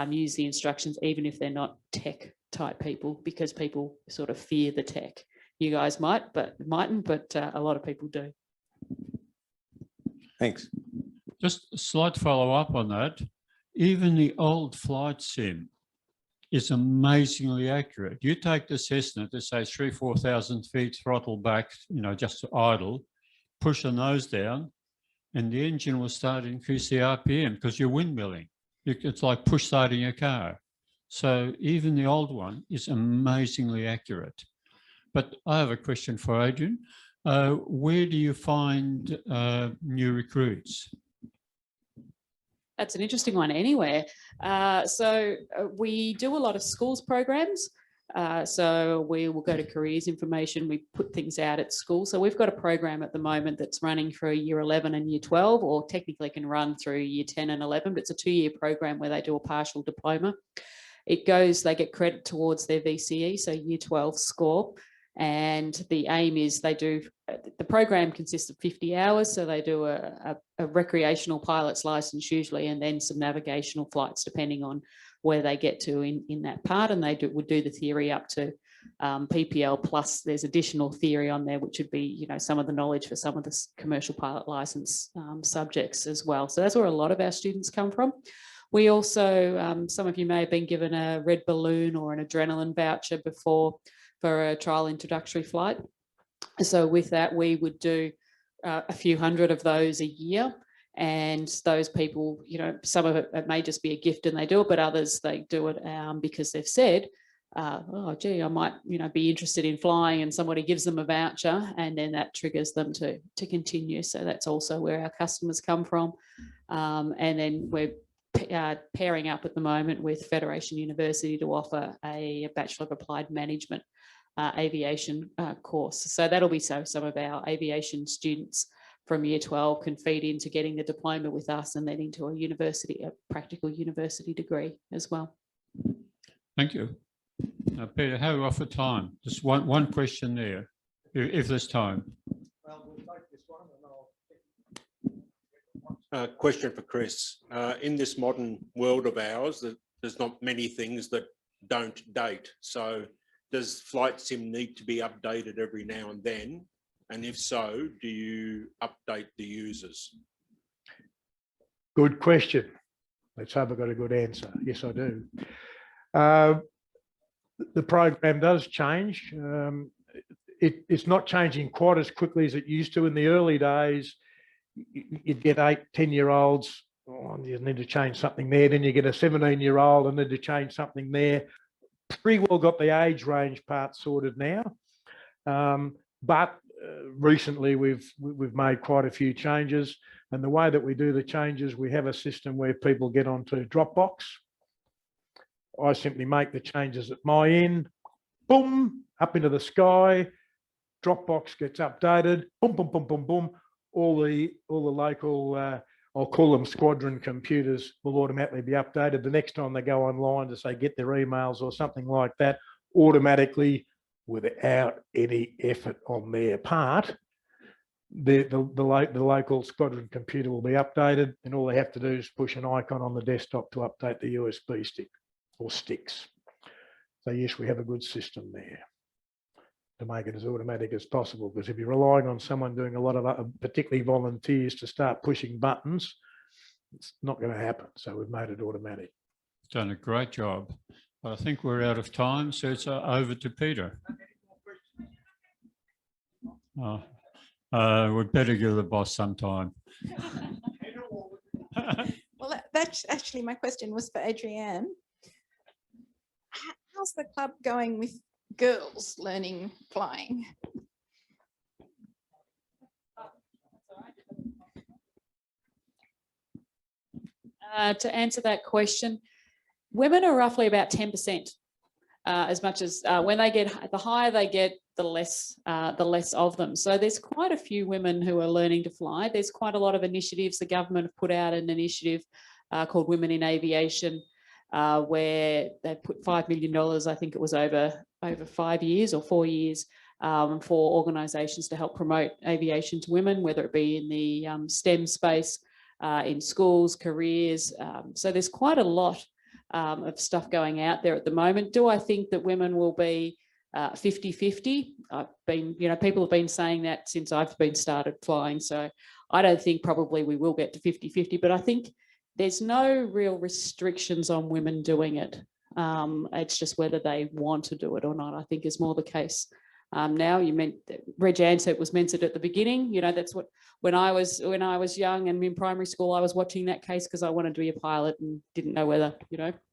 use the instructions, even if they're not tech type people, because people sort of fear the tech. You guys mightn't, but a lot of people do. Thanks. Just a slight follow up on that. Even the old flight sim is amazingly accurate. You take the Cessna to say 3,000-4,000 feet, throttle back, you know, just to idle, push the nose down, and the engine will start to increase the RPM because you're windmilling. It's like push starting a car. So even the old one is amazingly accurate. But I have a question for Adrian. Where do you find new recruits? That's an interesting one. Anywhere. So we do a lot of schools programs. So we will go to careers information. We put things out at school. So we've got a program at the moment that's running for year 11 and year 12, or technically can run through year 10 and 11, but it's a 2-year program where they do a partial diploma. It goes, they get credit towards their VCE, so year 12 score. And the aim is they do, the program consists of 50 hours. So they do a recreational pilot's license usually, and then some navigational flights, depending on where they get to in that part. And they would do the theory up to PPL, plus there's additional theory on there, which would be, you know, some of the knowledge for some of the commercial pilot license subjects as well. So that's where a lot of our students come from. We also, some of you may have been given a red balloon or an adrenaline voucher before for a trial introductory flight. So with that, we would do a few hundred of those a year. And those people, you know, some of it may just be a gift and they do it, but others, they do it because they've said, oh, gee, I might, you know, be interested in flying, and somebody gives them a voucher, and then that triggers them to continue. So that's also where our customers come from. And then we're pairing up at the moment with Federation University to offer a Bachelor of Applied Management aviation course. So that'll be so some of our aviation students from year 12 can feed into getting the diploma with us and then into a practical university degree as well. Thank you. Peter, how are we off for time? Just one question there, if there's time. Well, we'll take this one and I'll... Question for Chris. In this modern world of ours, there's not many things that don't date. So does FlightSim need to be updated every now and then? And if so, do you update the users? Good question. Let's hope I've got a good answer. Yes, I do. The program does change. It's not changing quite as quickly as it used to. In the early days, you'd get 8, 10-year-olds, oh, you need to change something there. Then you get a 17-year-old and need to change something there. Pretty well got the age range part sorted now. But recently we've made quite a few changes, and the way that we do the changes, we have a system where people get onto Dropbox. I simply make the changes at my end, boom, up into the sky. Dropbox gets updated, boom, boom, boom, boom, boom. All the local, I'll call them squadron computers, will automatically be updated. The next time they go online to say get their emails or something like that, automatically, without any effort on their part, the local squadron computer will be updated, and all they have to do is push an icon on the desktop to update the USB stick or sticks. So yes, we have a good system there to make it as automatic as possible, because if you're relying on someone doing a lot of, particularly volunteers, to start pushing buttons, it's not going to happen. So we've made it automatic. Done a great job. I think we're out of time, so it's over to Peter. We'd better give the boss some time. Well, that's actually my question was for Adrianne. How's the club going with girls learning flying? To answer that question, women are roughly about 10%. As much as when they get, the higher they get, the less of them. So there's quite a few women who are learning to fly. There's quite a lot of initiatives. The government have put out an initiative called Women in Aviation, where they put $5 million, I think it was over 5 years or 4 years, for organisations to help promote aviation to women, whether it be in the STEM space, in schools, careers. So there's quite a lot of stuff going out there at the moment. Do I think that women will be 50-50? I've been, people have been saying that since I've been started flying. So I don't think probably we will get to 50-50, but I think there's no real restrictions on women doing it. It's just whether they want to do it or not, I think is more the case. Now you meant Reg Ansett was mentioned at the beginning. That's what, when I was young and in primary school, I was watching that case because I wanted to be a pilot and didn't know whether,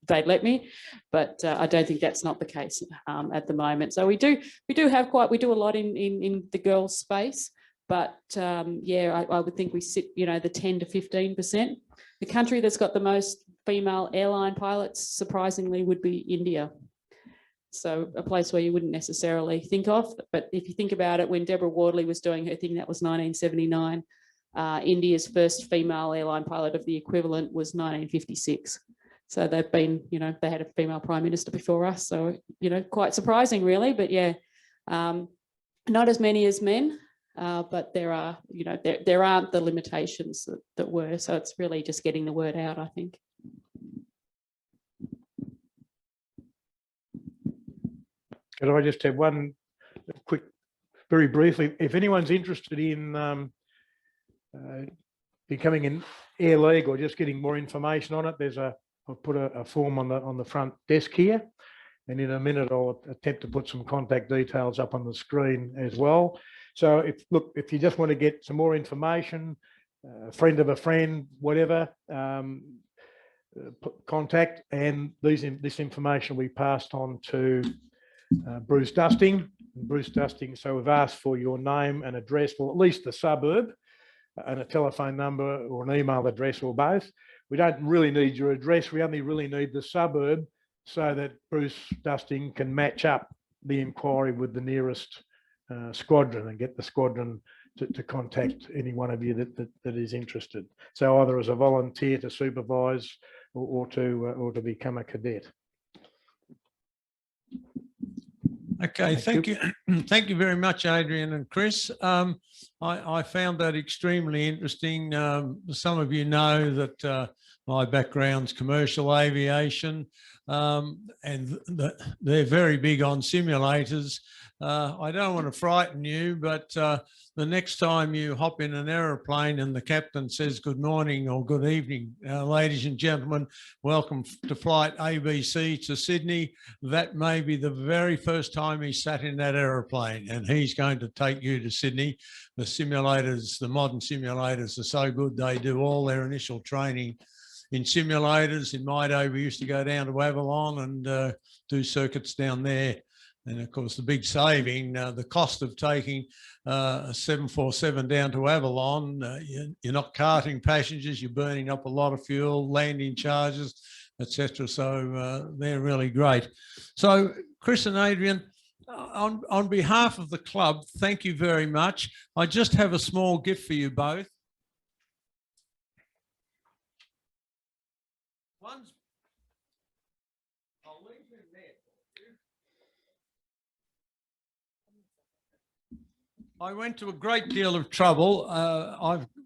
they'd let me, but I don't think that's not the case at the moment. So we do a lot in the girls space, but yeah, I would think we sit, the 10 to 15%. The country that's got the most female airline pilots, surprisingly, would be India. So a place where you wouldn't necessarily think of, but if you think about it, when Deborah Wardley was doing her thing, that was 1979. India's first female airline pilot of the equivalent was 1956. So they've been, they had a female prime minister before us. So, quite surprising really, but yeah, not as many as men, but there are, there aren't the limitations that were. So it's really just getting the word out, I think. Could I just have one quick, very briefly, if anyone's interested in becoming an air league or just getting more information on it, I'll put a form on the front desk here, and in a minute I'll attempt to put some contact details up on the screen as well. So if you just want to get some more information, a friend of a friend, whatever, contact, and this information will be passed on to Bruce Dusting. So we've asked for your name and address, or at least the suburb, and a telephone number or an email address or both. We don't really need your address. We only really need the suburb so that Bruce Dusting can match up the inquiry with the nearest squadron and get the squadron to contact any one of you that is interested. So either as a volunteer to supervise or to become a cadet. Okay, thank you. Thank you very much, Adrian and Chris. I found that extremely interesting. Some of you know that my background's commercial aviation, and they're very big on simulators. I don't want to frighten you, but the next time you hop in an aeroplane and the captain says good morning or good evening, ladies and gentlemen, welcome to flight ABC to Sydney, that may be the very first time he sat in that aeroplane, and he's going to take you to Sydney. The simulators, the modern simulators are so good, they do all their initial training in simulators. In my day, we used to go down to Avalon and do circuits down there. And of course, the big saving, the cost of taking a 747 down to Avalon, you're not carting passengers, you're burning up a lot of fuel, landing charges, etc. So they're really great. So Chris and Adrian, on behalf of the club, thank you very much. I just have a small gift for you both. One's, I'll leave it there for you. I went to a great deal of trouble.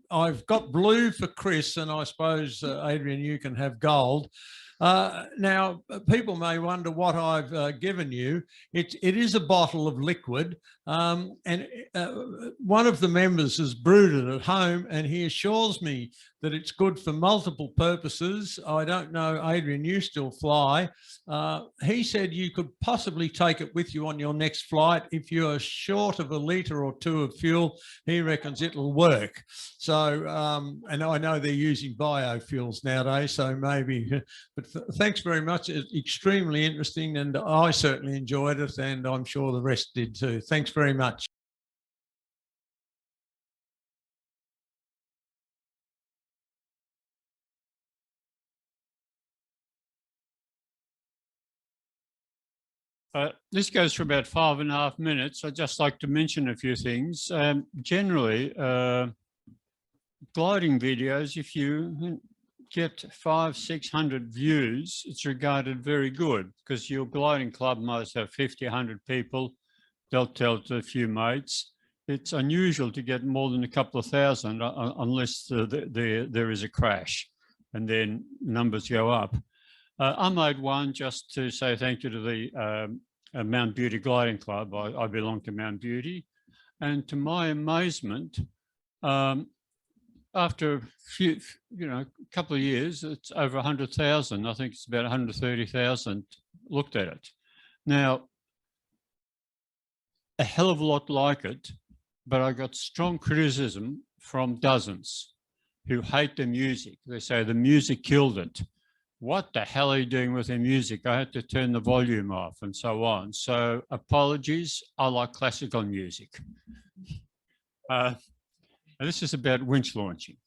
I've got blue for Chris, and I suppose, Adrian, you can have gold. Now, people may wonder what I've given you. It is a bottle of liquid, and one of the members has brewed it at home, and he assures me that it's good for multiple purposes. I don't know, Adrian, you still fly. He said you could possibly take it with you on your next flight. If you're short of a litre or two of fuel, he reckons it'll work. So, and I know they're using biofuels nowadays, so maybe, but thanks very much. It's extremely interesting, and I certainly enjoyed it, and I'm sure the rest did too. Thanks very much. This goes for about 5.5 minutes. I'd just like to mention a few things. Generally, gliding videos, if you get 500-600 views, it's regarded very good because your gliding club might have 50, 100 people. They'll tell to a few mates. It's unusual to get more than a couple of thousand unless there is a crash, and then numbers go up. I made one just to say thank you to the Mount Beauty Gliding Club. I belong to Mount Beauty. And to my amazement, after a few, couple of years, it's over 100,000. I think it's about 130,000 looked at it. Now, a hell of a lot like it, but I got strong criticism from dozens who hate the music. They say the music killed it. What the hell are you doing with the music? I had to turn the volume off and so on. So apologies, I like classical music. And this is about winch launching.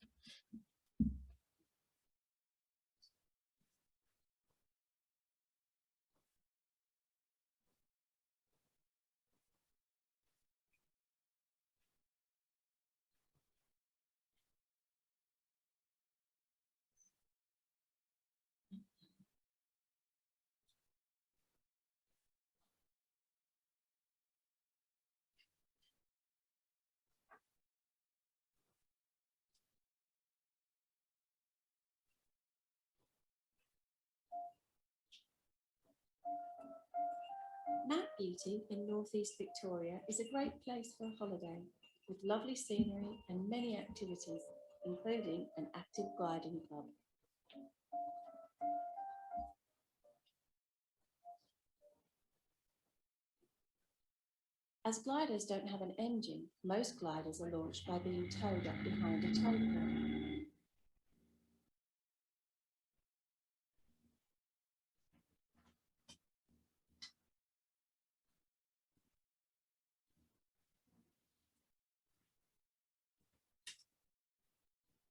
Mount Beauty in northeast Victoria is a great place for a holiday with lovely scenery and many activities, including an active gliding club. As gliders don't have an engine, most gliders are launched by being towed up behind a tow plane.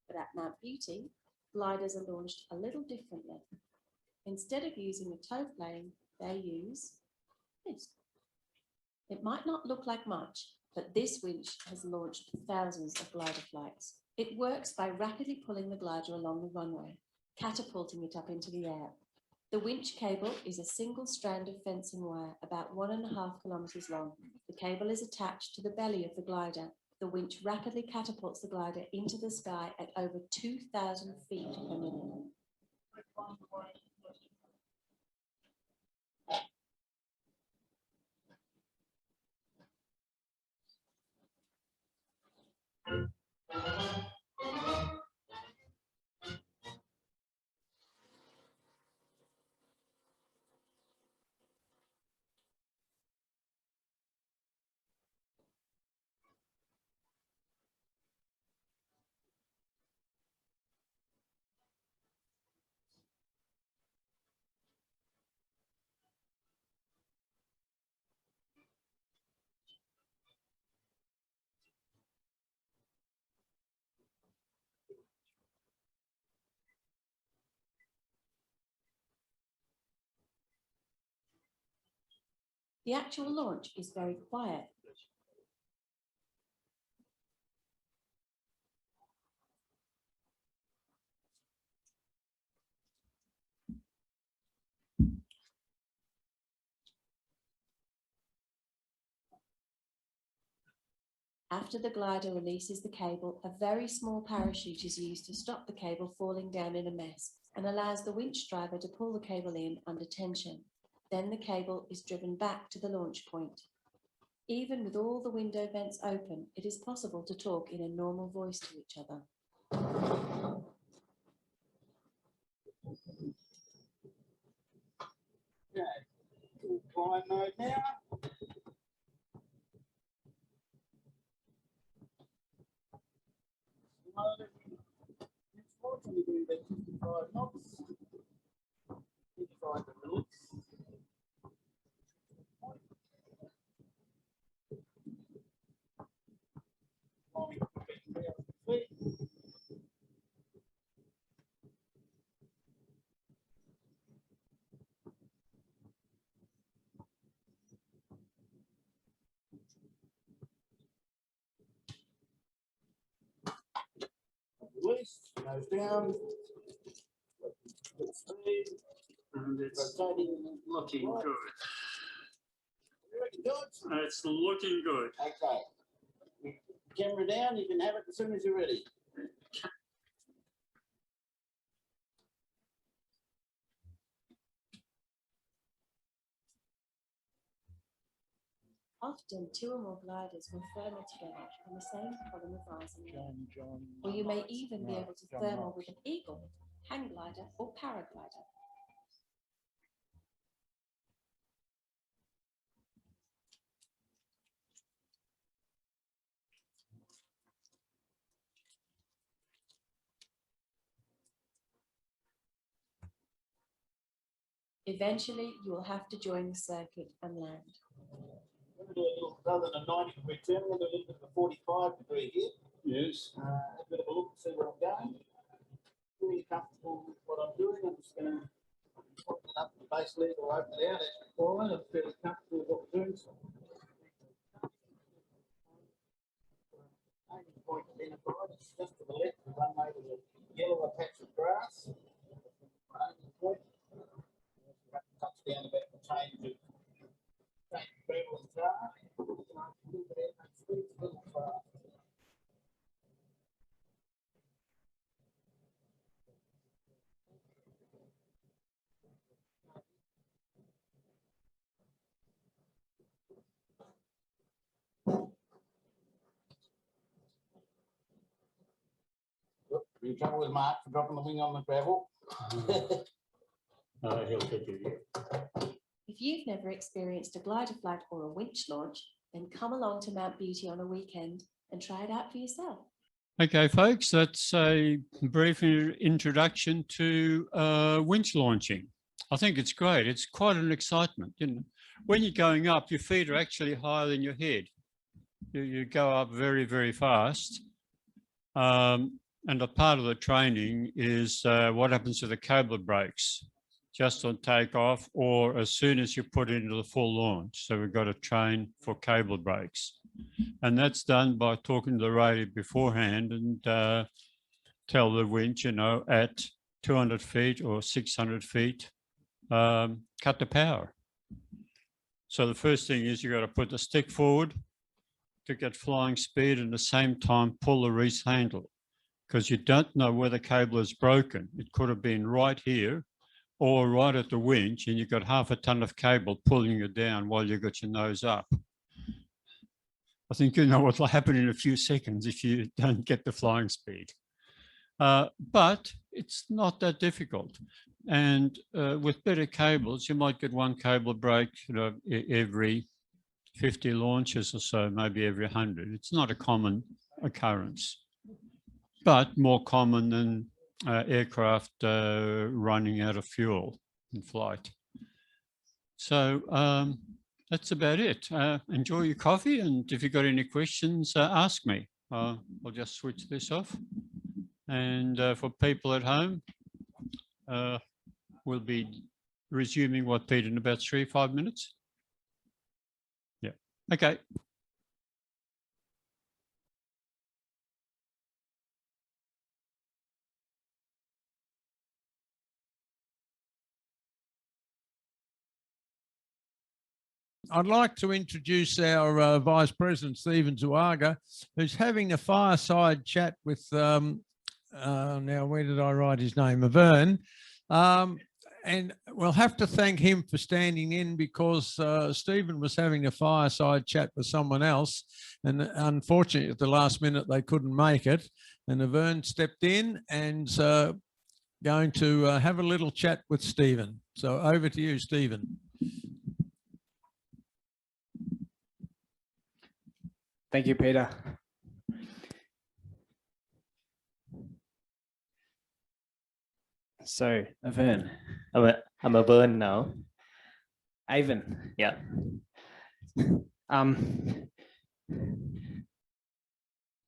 But at Mount Beauty, gliders are launched a little differently. Instead of using a tow plane, they use this. It might not look like much, but this winch has launched thousands of glider flights. It works by rapidly pulling the glider along the runway, catapulting it up into the air. The winch cable is a single strand of fencing wire about 1.5 kilometers long. The cable is attached to the belly of the glider. The winch rapidly catapults the glider into the sky at over 2,000 feet per minute. The actual launch is very quiet. After the glider releases the cable, a very small parachute is used to stop the cable falling down in a mess and allows the winch driver to pull the cable in under tension. Then the cable is driven back to the launch point. Even with all the window vents open, it is possible to talk in a normal voice to each other. Okay, flying mode now. Next flight's only doing about 55 knots. 55 minutes. Flying about 3,000 feet. release, nose down. Good speed. And it's Rotating. looking Right. good. You reckon, George? It's looking good. Okay. Camera down, you can have it as soon as you're ready. Often, two or more gliders will thermal together on the same column of rising air. Or you may even be able to thermal with an eagle, hang glider, or paraglider. Eventually, you will have to join the circuit and land. We're going to do a little, rather than a 90-degree turn, we're going to do a little bit of a 45-degree here. Yes. A bit of a look, see where I'm going. Really comfortable with what I'm doing. I'm just going to open it up the base leg or open it out as required. I'm fairly comfortable with what we're doing. So, aiming point identified. It's just to the left of the runway with a yellow patch of grass. Aiming point. Touch down about the change of pedal and car. Are you trouble with Mark for dropping the wing on the gravel? He'll take it. If you've never experienced a glider flight or a winch launch, then come along to Mount Beauty on a weekend and try it out for yourself. Okay, folks, that's a brief introduction to winch launching. I think it's great. It's quite an excitement. You know, when you're going up, your feet are actually higher than your head. You go up very, very fast. And a part of the training is what happens to the cable brakes, just on takeoff or as soon as you put into the full launch. So we've got to train for cable brakes. And that's done by talking to the radio beforehand and tell the winch, you know, at 200 feet or 600 feet, cut the power. So the first thing is you've got to put the stick forward to get flying speed and at the same time pull the release handle, because you don't know where the cable is broken. It could have been right here or right at the winch and you've got half a ton of cable pulling you down while you've got your nose up. I think you know what will happen in a few seconds if you don't get the flying speed. But it's not that difficult. And with better cables, you might get one cable break, you know, every 50 launches or so, maybe every 100. It's not a common occurrence, but more common than aircraft running out of fuel in flight. So that's about it. Enjoy your coffee, and if you've got any questions, ask me. I'll just switch this off. And for people at home, we'll be resuming what, Pete, in about 3-5 minutes? Yeah, okay. I'd like to introduce our Vice President, Stephen Zuaga, who's having a fireside chat with, now where did I write his name? Vern. And we'll have to thank him for standing in because Stephen was having a fireside chat with someone else. And unfortunately, at the last minute, they couldn't make it. And Vern stepped in and going to have a little chat with Stephen. So over to you, Stephen. Thank you, Peter. So, Avern. I'm a Vern now. Avon. Yeah.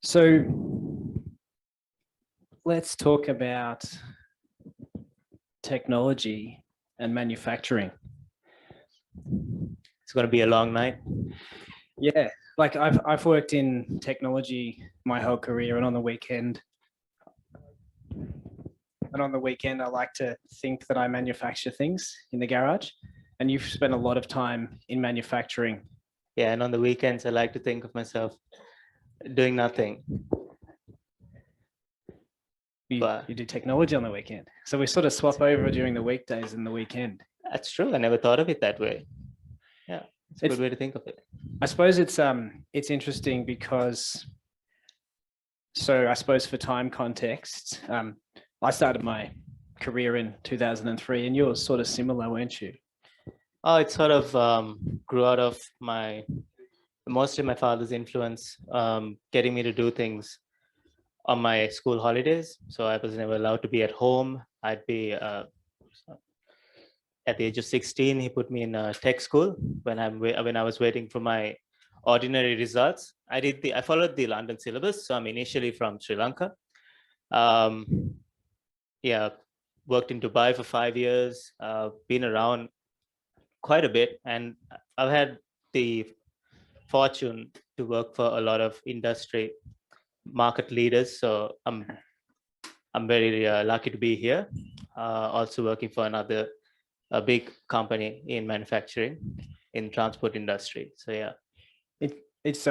So let's talk about technology and manufacturing. It's going to be a long night. Yeah, like I've worked in technology my whole career, and on the weekend and on the weekend, I like to think that I manufacture things in the garage. And you've spent a lot of time in manufacturing. Yeah, and on the weekends, I like to think of myself doing nothing. You do technology on the weekend. So we sort of swap over during the weekdays and the weekend. That's true. I never thought of it that way. Yeah, it's a good way to think of it. I suppose it's interesting because, so I suppose for time context, I started my career in 2003 and yours sort of similar, weren't you? Oh, it sort of grew out of mostly my father's influence, getting me to do things on my school holidays. So I was never allowed to be at home. I'd be at the age of 16, he put me in a tech school when I was waiting for my ordinary results. I followed the London syllabus. So I'm initially from Sri Lanka. Yeah, worked in Dubai for 5 years, been around quite a bit, and I've had the fortune to work for a lot of industry market leaders. So I'm very lucky to be here. Also working for a big company in manufacturing, in transport industry. So yeah, it's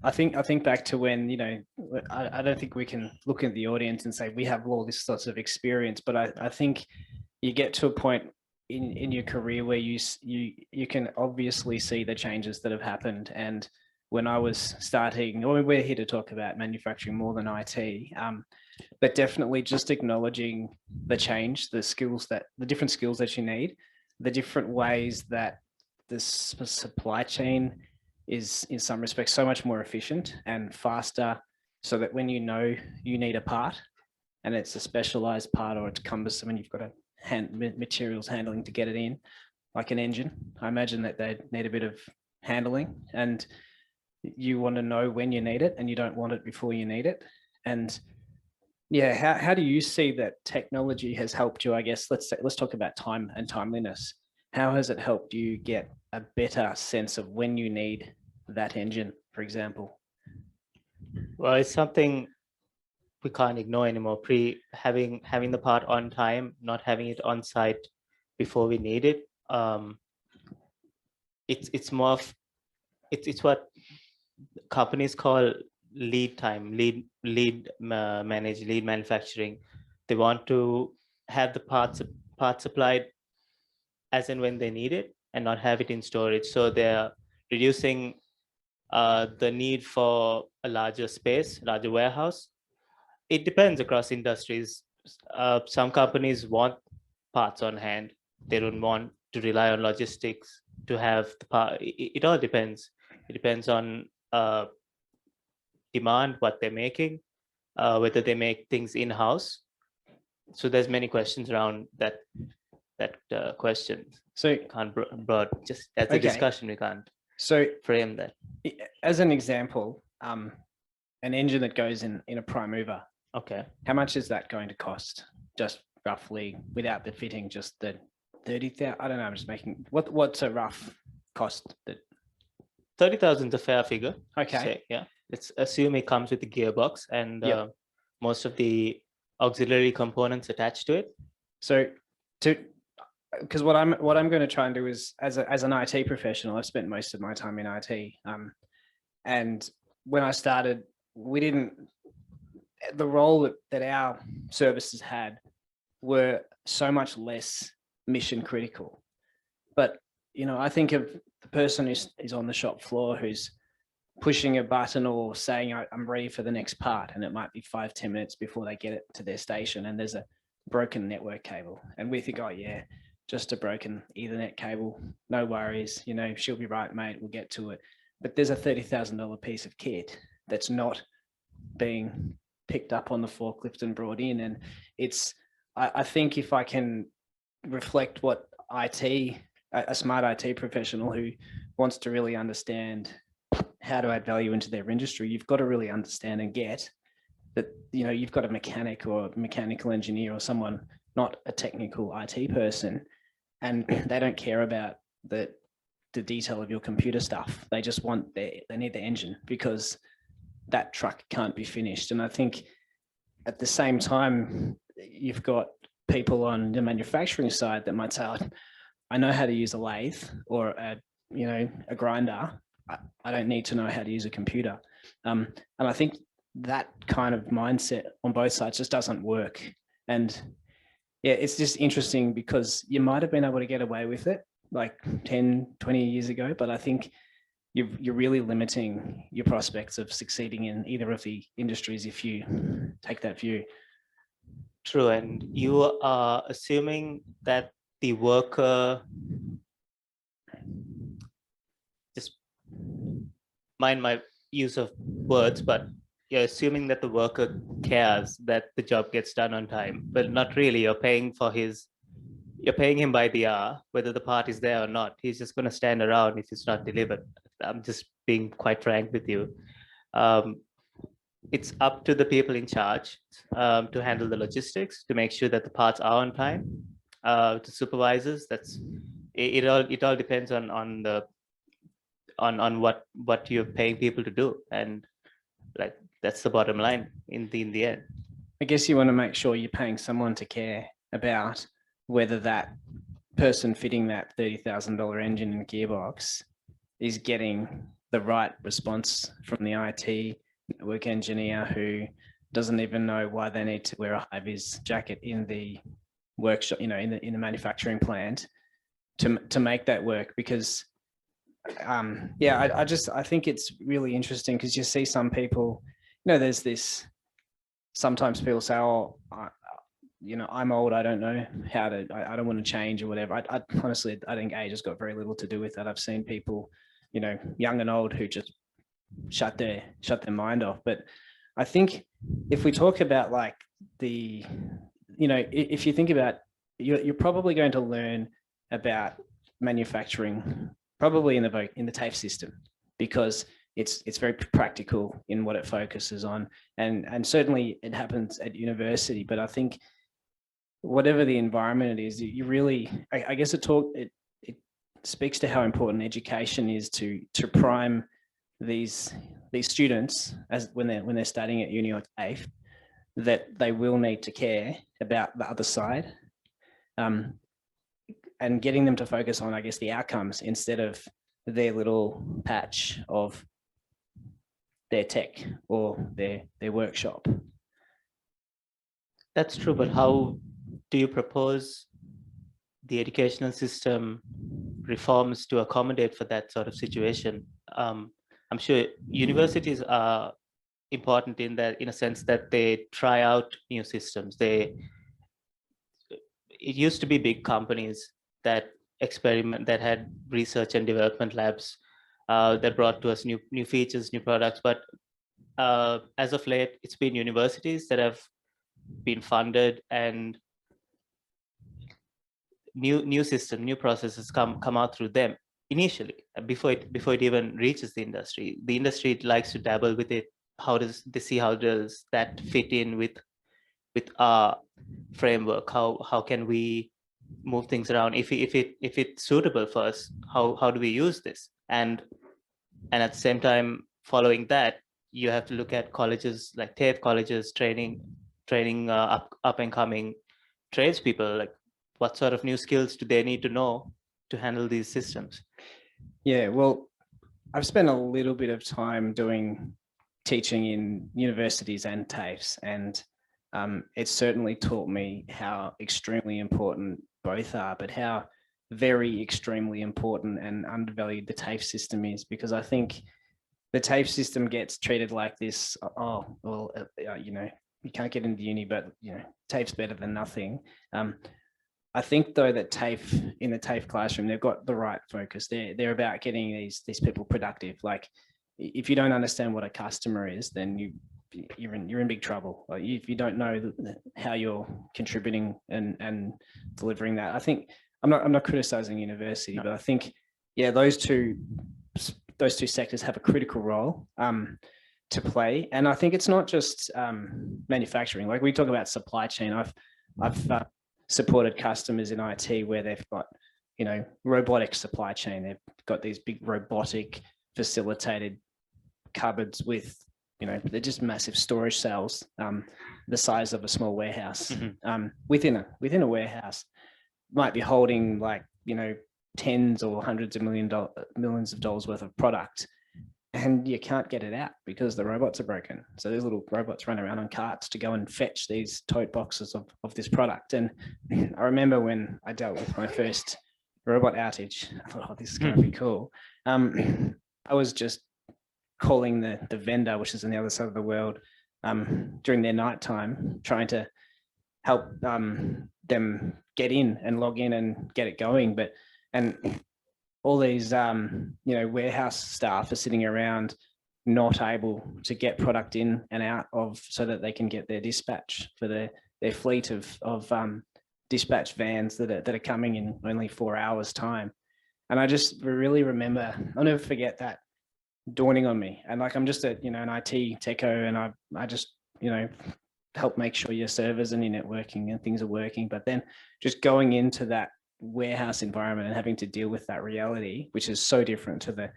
I think back to when, you know, I don't think we can look at the audience and say we have all this sorts of experience, but I think you get to a point in your career where you can obviously see the changes that have happened. And when I was starting, we're here to talk about manufacturing more than IT, but definitely just acknowledging the change, the different skills that you need, the different ways that the supply chain is in some respects so much more efficient and faster, so that when you know you need a part and it's a specialized part or it's cumbersome and you've got to materials handling to get it in, like an engine, I imagine that they need a bit of handling, and you want to know when you need it and you don't want it before you need it. And yeah, how do you see that technology has helped you? I guess let's talk about time and timeliness. How has it helped you get a better sense of when you need that engine, for example? Well, it's something we can't ignore anymore. Having the part on time, not having it on site before we need it. It's more of it's what companies call lead time, lead manufacturing. They want to have the parts supplied as and when they need it and not have it in storage. So they're reducing the need for a larger space, larger warehouse. It depends across industries. Some companies want parts on hand. They don't want to rely on logistics to have the part. It all depends. It depends on demand, what they're making, whether they make things in-house. So there's many questions around that question. So can't broad, just as a discussion, we can't frame that. As an example, an engine that goes in a prime mover. Okay. How much is that going to cost? Just roughly, without the fitting, just the 30,000. I don't know. I'm just making what's a rough cost that 30,000 is a fair figure. Okay. Say, yeah. Let's assume it comes with the gearbox and most of the auxiliary components attached to it. So because what I'm going to try and do is, as an IT professional, I've spent most of my time in IT. And when I started, the role that our services had were so much less mission critical. But, you know, I think of the person who's on the shop floor, who's pushing a button or saying, I'm ready for the next part. And it might be 5-10 minutes before they get it to their station. And there's a broken network cable. And we think, oh yeah, just a broken Ethernet cable, no worries, you know, she'll be right, mate, we'll get to it. But there's a $30,000 piece of kit that's not being picked up on the forklift and brought in. And I think if I can reflect what a smart IT professional who wants to really understand how to add value into their industry, you've got to really understand and get that, you know, you've got a mechanic or a mechanical engineer or someone, not a technical IT person, and they don't care about the detail of your computer stuff. They just they need the engine because that truck can't be finished. And I think at the same time, you've got people on the manufacturing side that might say, "Oh, I know how to use a lathe or a grinder. I don't need to know how to use a computer." And I think that kind of mindset on both sides just doesn't work. And yeah, it's just interesting because you might have been able to get away with it like 10, 20 years ago, but I think you're really limiting your prospects of succeeding in either of the industries if you take that view. True, and you are assuming that the worker, just mind my use of words, but you're assuming that the worker cares that the job gets done on time, but not really. You're paying him by the hour, whether the part is there or not. He's just going to stand around if it's not delivered. I'm just being quite frank with you. It's up to the people in charge to handle the logistics, to make sure that the parts are on time. To supervisors, it all depends on what you're paying people to do, and like that's the bottom line in the end. I guess you want to make sure you're paying someone to care about whether that person fitting that $30,000 engine and gearbox is getting the right response from the IT network engineer who doesn't even know why they need to wear a high-vis jacket in the workshop, in the manufacturing plant to make that work. Because I think it's really interesting because you see some people, there's this, sometimes people say, "Oh, I'm old, I don't know how to, I don't want to change," or whatever. I honestly, I think age has got very little to do with that. I've seen people, young and old, who just shut their mind off. But I think if we talk about like if you think about, you're probably going to learn about manufacturing probably in the TAFE system, because it's very practical in what it focuses on, and certainly it happens at university. But I think whatever the environment it is, you really, I guess it speaks to how important education is to prime these students as when they're studying at uni or TAFE, that they will need to care about the other side, and getting them to focus on, I guess, the outcomes instead of their little patch of their tech or their workshop. That's true, but how do you propose the educational system reforms to accommodate for that sort of situation? I'm sure universities are important in a sense that they try out new systems. It used to be big companies that had research and development labs that brought to us new features, new products. But as of late, it's been universities that have been funded, and new system, new processes come out through them initially, before it even reaches the industry. The industry likes to dabble with it. How does that fit in with our framework? How can we move things around? If it's suitable for us, how do we use this? And at the same time, following that, you have to look at colleges like TAFE colleges training up and coming tradespeople. Like, what sort of new skills do they need to know to handle these systems? Yeah, well, I've spent a little bit of time teaching in universities and TAFEs, and it's certainly taught me how extremely important both are, but how very extremely important and undervalued the TAFE system is. Because I think the TAFE system gets treated like this, you can't get into uni, but TAFE's better than nothing. I think though that TAFE, in the TAFE classroom, they've got the right focus. They're about getting these people productive. Like, if you don't understand what a customer is, then you're in big trouble. Like, if you don't know how you're contributing and delivering that, I think I'm not criticizing university, but I think those two sectors have a critical role to play. And I think it's not just manufacturing. Like, we talk about supply chain. I've supported customers in IT where they've got robotic supply chain. They've got these big robotic facilitated cupboards with you know, they're just massive storage cells, the size of a small warehouse. Mhm. Within a warehouse, might be holding like, you know, tens or hundreds of millions of dollars worth of product, and you can't get it out because the robots are broken. So these little robots run around on carts to go and fetch these tote boxes of this product. And I remember when I dealt with my first robot outage, I thought, oh, this is going to be cool. I was just calling the vendor, which is on the other side of the world, during their nighttime, trying to help them get in and log in and get it going. And all these, you know, warehouse staff are sitting around not able to get product in and out of, so that they can get their dispatch for their fleet of dispatch vans that are coming in only 4 hours time. And I just really remember, I'll never forget that dawning on me. And like, I'm just a, you know, an IT techo, and I just, you know, help make sure your servers and your networking and things are working. But then just going into that warehouse environment and having to deal with that reality, which is so different to the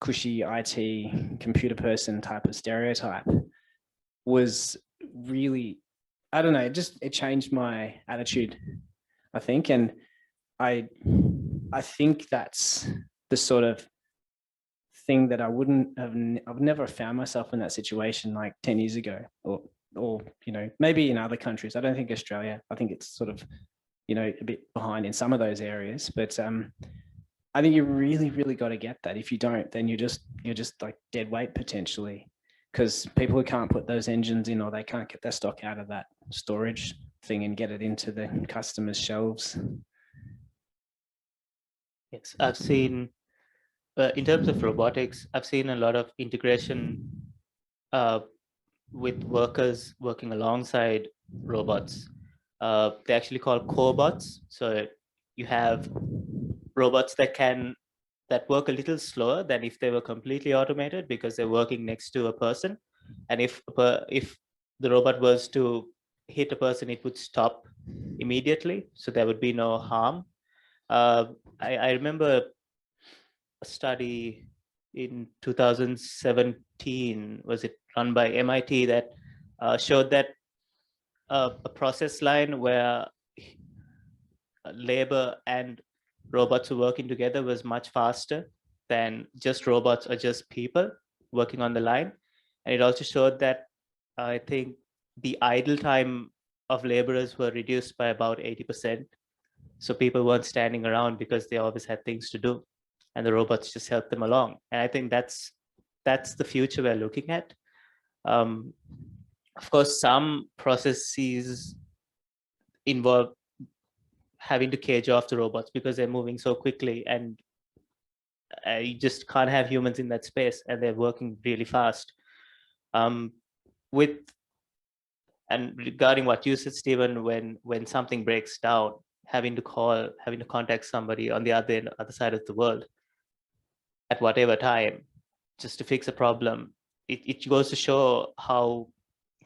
cushy IT computer person type of stereotype, was really, I don't know, it changed my attitude, I think. And I think that's the sort of thing that I've never found myself in that situation like 10 years ago, or, you know, maybe in other countries. I don't think Australia, I think it's sort of, you know, a bit behind in some of those areas, but I think you really, really got to get that. If you don't, then you're just like dead weight potentially, because people who can't put those engines in, or they can't get their stock out of that storage thing and get it into the customers' shelves. Yes, I've seen, in terms of robotics, I've seen a lot of integration with workers working alongside robots. They actually call cobots. So you have robots that work a little slower than if they were completely automated, because they're working next to a person. And if the robot was to hit a person, it would stop immediately, so there would be no harm. I remember a study in 2017, was it run by MIT, that showed that a process line where labor and robots were working together was much faster than just robots or just people working on the line. And it also showed that I think the idle time of laborers were reduced by about 80%. So people weren't standing around because they always had things to do, and the robots just helped them along. And I think that's the future we're looking at. Of course, some processes involve having to cage off the robots because they're moving so quickly, and you just can't have humans in that space, and they're working really fast. And regarding what you said, Stephen, when something breaks down, having to contact somebody on the other side of the world at whatever time just to fix a problem, it goes to show how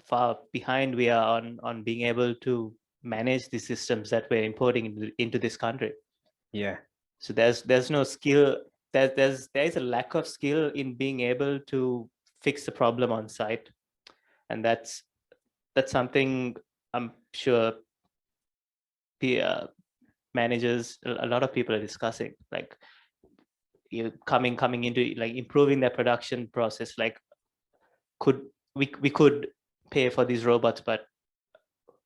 far behind we are on being able to manage the systems that we're importing into this country. Yeah. So there's no skill. There is a lack of skill in being able to fix the problem on site, and that's something I'm sure the managers, a lot of people are discussing, like coming into like improving their production process. Like, we could pay for these robots, but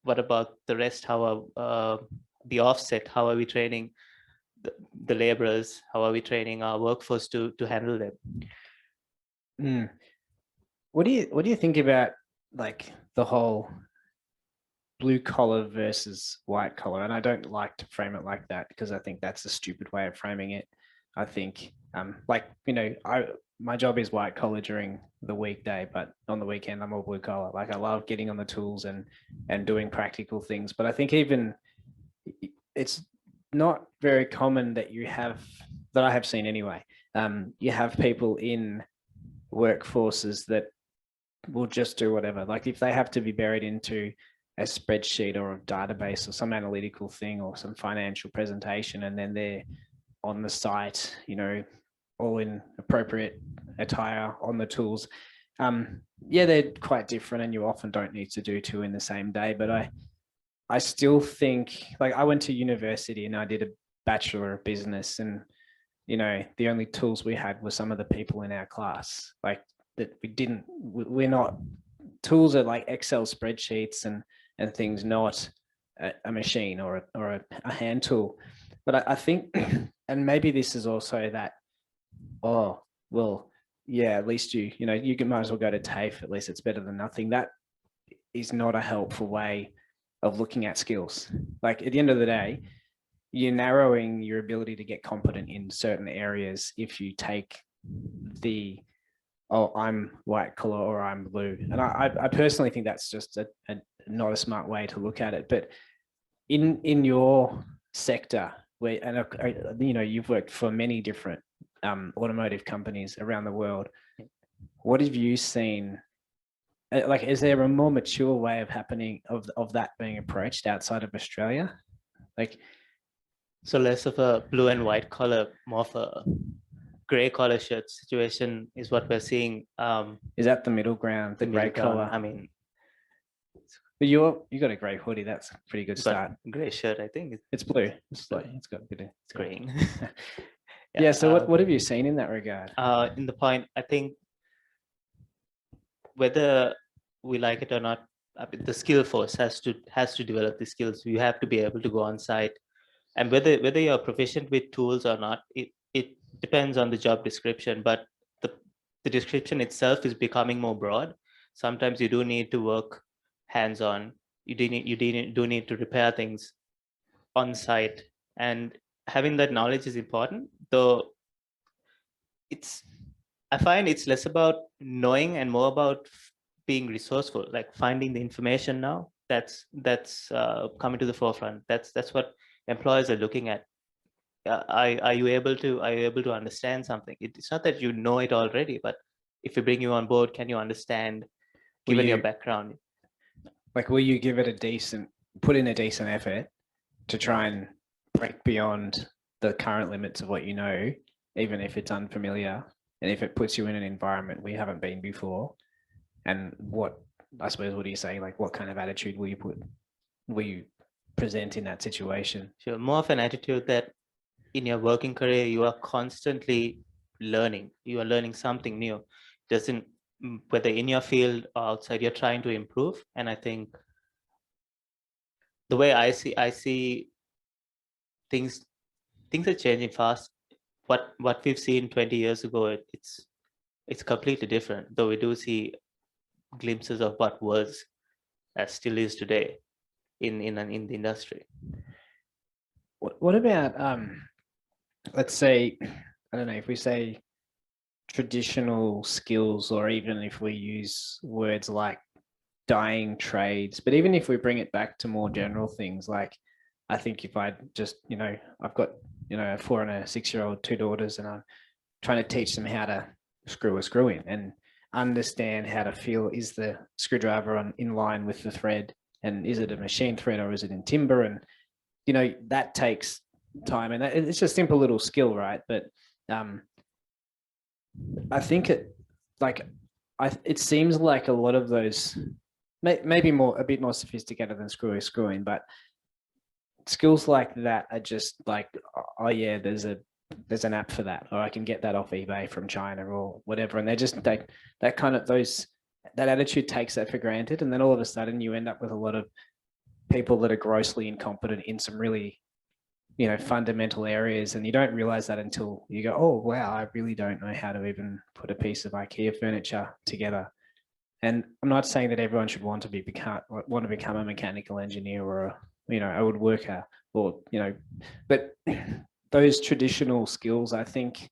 what about the rest? How are the offset? How are we training the laborers? How are we training our workforce to handle them? What do you think about like the whole blue collar versus white collar? And I don't like to frame it like that, because I think that's a stupid way of framing it. I think like, you know, my job is white collar during the weekday, but on the weekend I'm all blue collar. Like, I love getting on the tools and doing practical things. But I think even it's not very common that I have seen anyway. You have people in workforces that will just do whatever. Like, if they have to be buried into a spreadsheet or a database or some analytical thing or some financial presentation, and then they're on the site, you know, all in appropriate attire on the tools, Yeah, they're quite different, and you often don't need to do two in the same day. But I still think, like, I went to university and I did a Bachelor of Business, and you know, the only tools we had were some of the people in our class. Like, that we're not, tools are like Excel spreadsheets and things, not a machine or a hand tool. But I think, and maybe this is also that, oh, well, yeah, at least you know, you might as well go to TAFE, at least it's better than nothing. That is not a helpful way of looking at skills. Like, at the end of the day, you're narrowing your ability to get competent in certain areas if you take the, oh, I'm white collar or I'm blue. And I personally think that's just not a smart way to look at it. But in your sector, where, and you know, you've worked for many different automotive companies around the world, what have you seen? Like, is there a more mature way of happening of that being approached outside of Australia? Like, so less of a blue and white collar, more of a gray collar shirt situation is what we're seeing. Is that the middle ground, the gray collar? I mean, but you got a grey hoodie. That's a pretty good start. Gray shirt, I think. It's blue. It's blue. It's got a bit of, it's green. Yeah. So what have you seen in that regard? In the point, I think whether we like it or not, the skill force has to develop the skills. You have to be able to go on site, and whether you're proficient with tools or not, it depends on the job description. But the description itself is becoming more broad. Sometimes you do need to work hands-on. You do need to repair things on site, and having that knowledge is important. Though I find it's less about knowing and more about being resourceful, like finding the information now. That's coming to the forefront. That's what employers are looking at. Are you able to understand something? It's not that you know it already, but if we bring you on board, can you understand, given your background? Like, will you give it put in a decent effort to try and break beyond the current limits of what you know, even if it's unfamiliar, and if it puts you in an environment we haven't been before? And what do you say? Like, what kind of attitude will you present in that situation? Sure, more of an attitude that in your working career, you are constantly learning. You are learning something new. Whether in your field or outside, you're trying to improve. And I think the way I see things are changing fast. What we've seen 20 years ago, it's completely different. Though we do see glimpses of what was, as still is today, in the industry. What about let's say, I don't know, if we say traditional skills, or even if we use words like dying trades, but even if we bring it back to more general things, like, I think if I just, you know, I've got, you know, a 4 and a 6-year-old, 2 daughters, and I'm trying to teach them how to screw a screw in and understand how to feel, is the screwdriver in line with the thread, and is it a machine thread or is it in timber? And, you know, that takes time, and it's a simple little skill, right? But I think it seems like a lot of those, maybe a bit more sophisticated than screwing, but skills like that are just like, oh yeah, there's an app for that, or I can get that off eBay from China or whatever. And they're just, that attitude takes that for granted. And then all of a sudden you end up with a lot of people that are grossly incompetent in some really, you know, fundamental areas. And you don't realize that until you go, oh, wow, I really don't know how to even put a piece of IKEA furniture together. And I'm not saying that everyone should want to become a mechanical engineer or a, you know, a woodworker, or, you know, but those traditional skills, I think,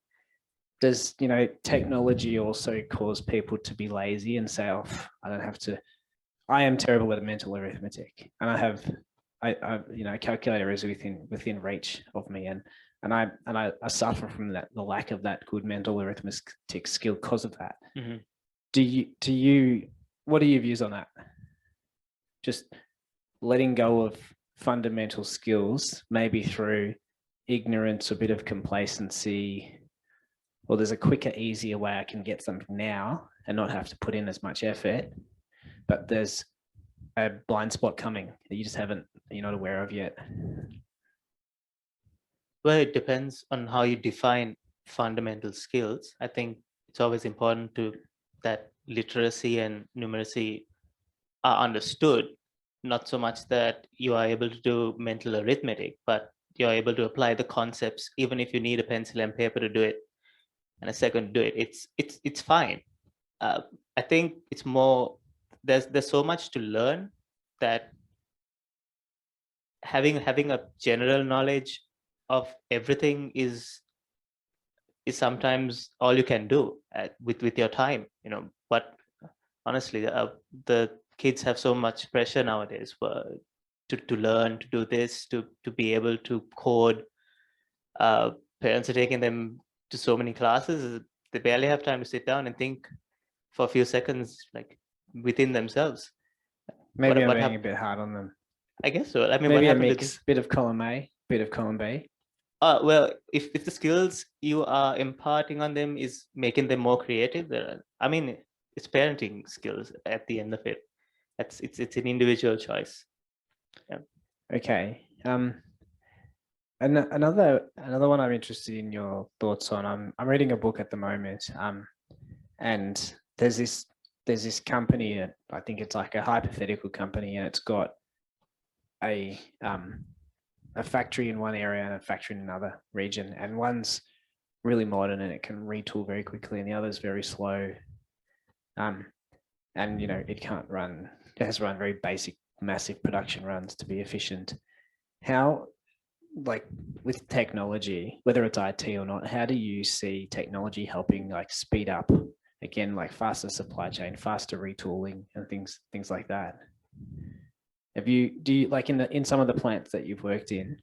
does, you know, technology also cause people to be lazy and say, oh, I am terrible at mental arithmetic, and I you know, a calculator is within reach of me, and I suffer from that, the lack of that good mental arithmetic skill because of that. Mm-hmm. What are your views on that? Just letting go of fundamental skills, maybe through ignorance, a bit of complacency, or there's a quicker, easier way I can get something now, and not have to put in as much effort, but there's a blind spot coming that you just haven't, you're not aware of yet? Well, it depends on how you define fundamental skills. I think it's always important that literacy and numeracy are understood, not so much that you are able to do mental arithmetic, but you're able to apply the concepts, even if you need a pencil and paper to do it and a second to do it. It's fine. I think it's more, there's so much to learn that having a general knowledge of everything is sometimes all you can do with your time, but honestly, the kids have so much pressure nowadays to learn to do this, to be able to code. Parents are taking them to so many classes, they barely have time to sit down and think for a few seconds, like within themselves. Maybe I'm being a bit hard on them. I guess so. I mean, maybe what a mix, to bit of column A, bit of column B. Well, if the skills you are imparting on them is making them more creative, I mean, it's parenting skills at the end of it. It's an individual choice. Yeah. Okay. Another one I'm interested in your thoughts on. I'm reading a book at the moment. And there's this company that I think it's like a hypothetical company, and it's got a factory in one area and a factory in another region, and one's really modern and it can retool very quickly, and the other's very slow. And it can't run. It has to run very basic, massive production runs to be efficient. How, like with technology, whether it's IT or not, how do you see technology helping like speed up, again, like faster supply chain, faster retooling, and things like that? Do you like in some of the plants that you've worked in,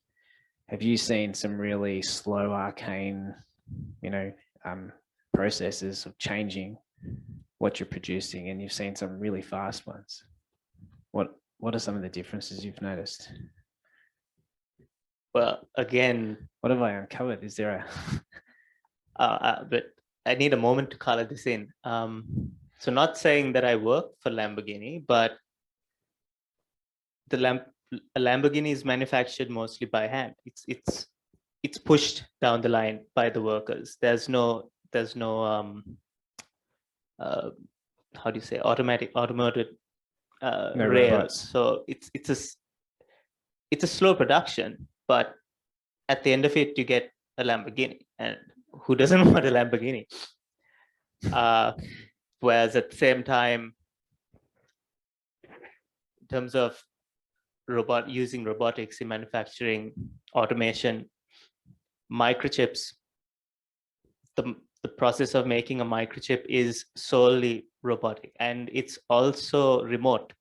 have you seen some really slow, arcane, processes of changing what you're producing, and you've seen some really fast ones? What are some of the differences you've noticed? Well, again, what have I uncovered? Is there but I need a moment to color this in. So not saying that I work for Lamborghini, but a Lamborghini is manufactured mostly by hand. It's pushed down the line by the workers. There's no how do you say, automated no rails. robots. So it's a slow production, but at the end of it, you get a Lamborghini, and who doesn't want a Lamborghini? Whereas at the same time, in terms of using robotics in manufacturing, automation, microchips, the process of making a microchip is solely robotic, and it's also remote.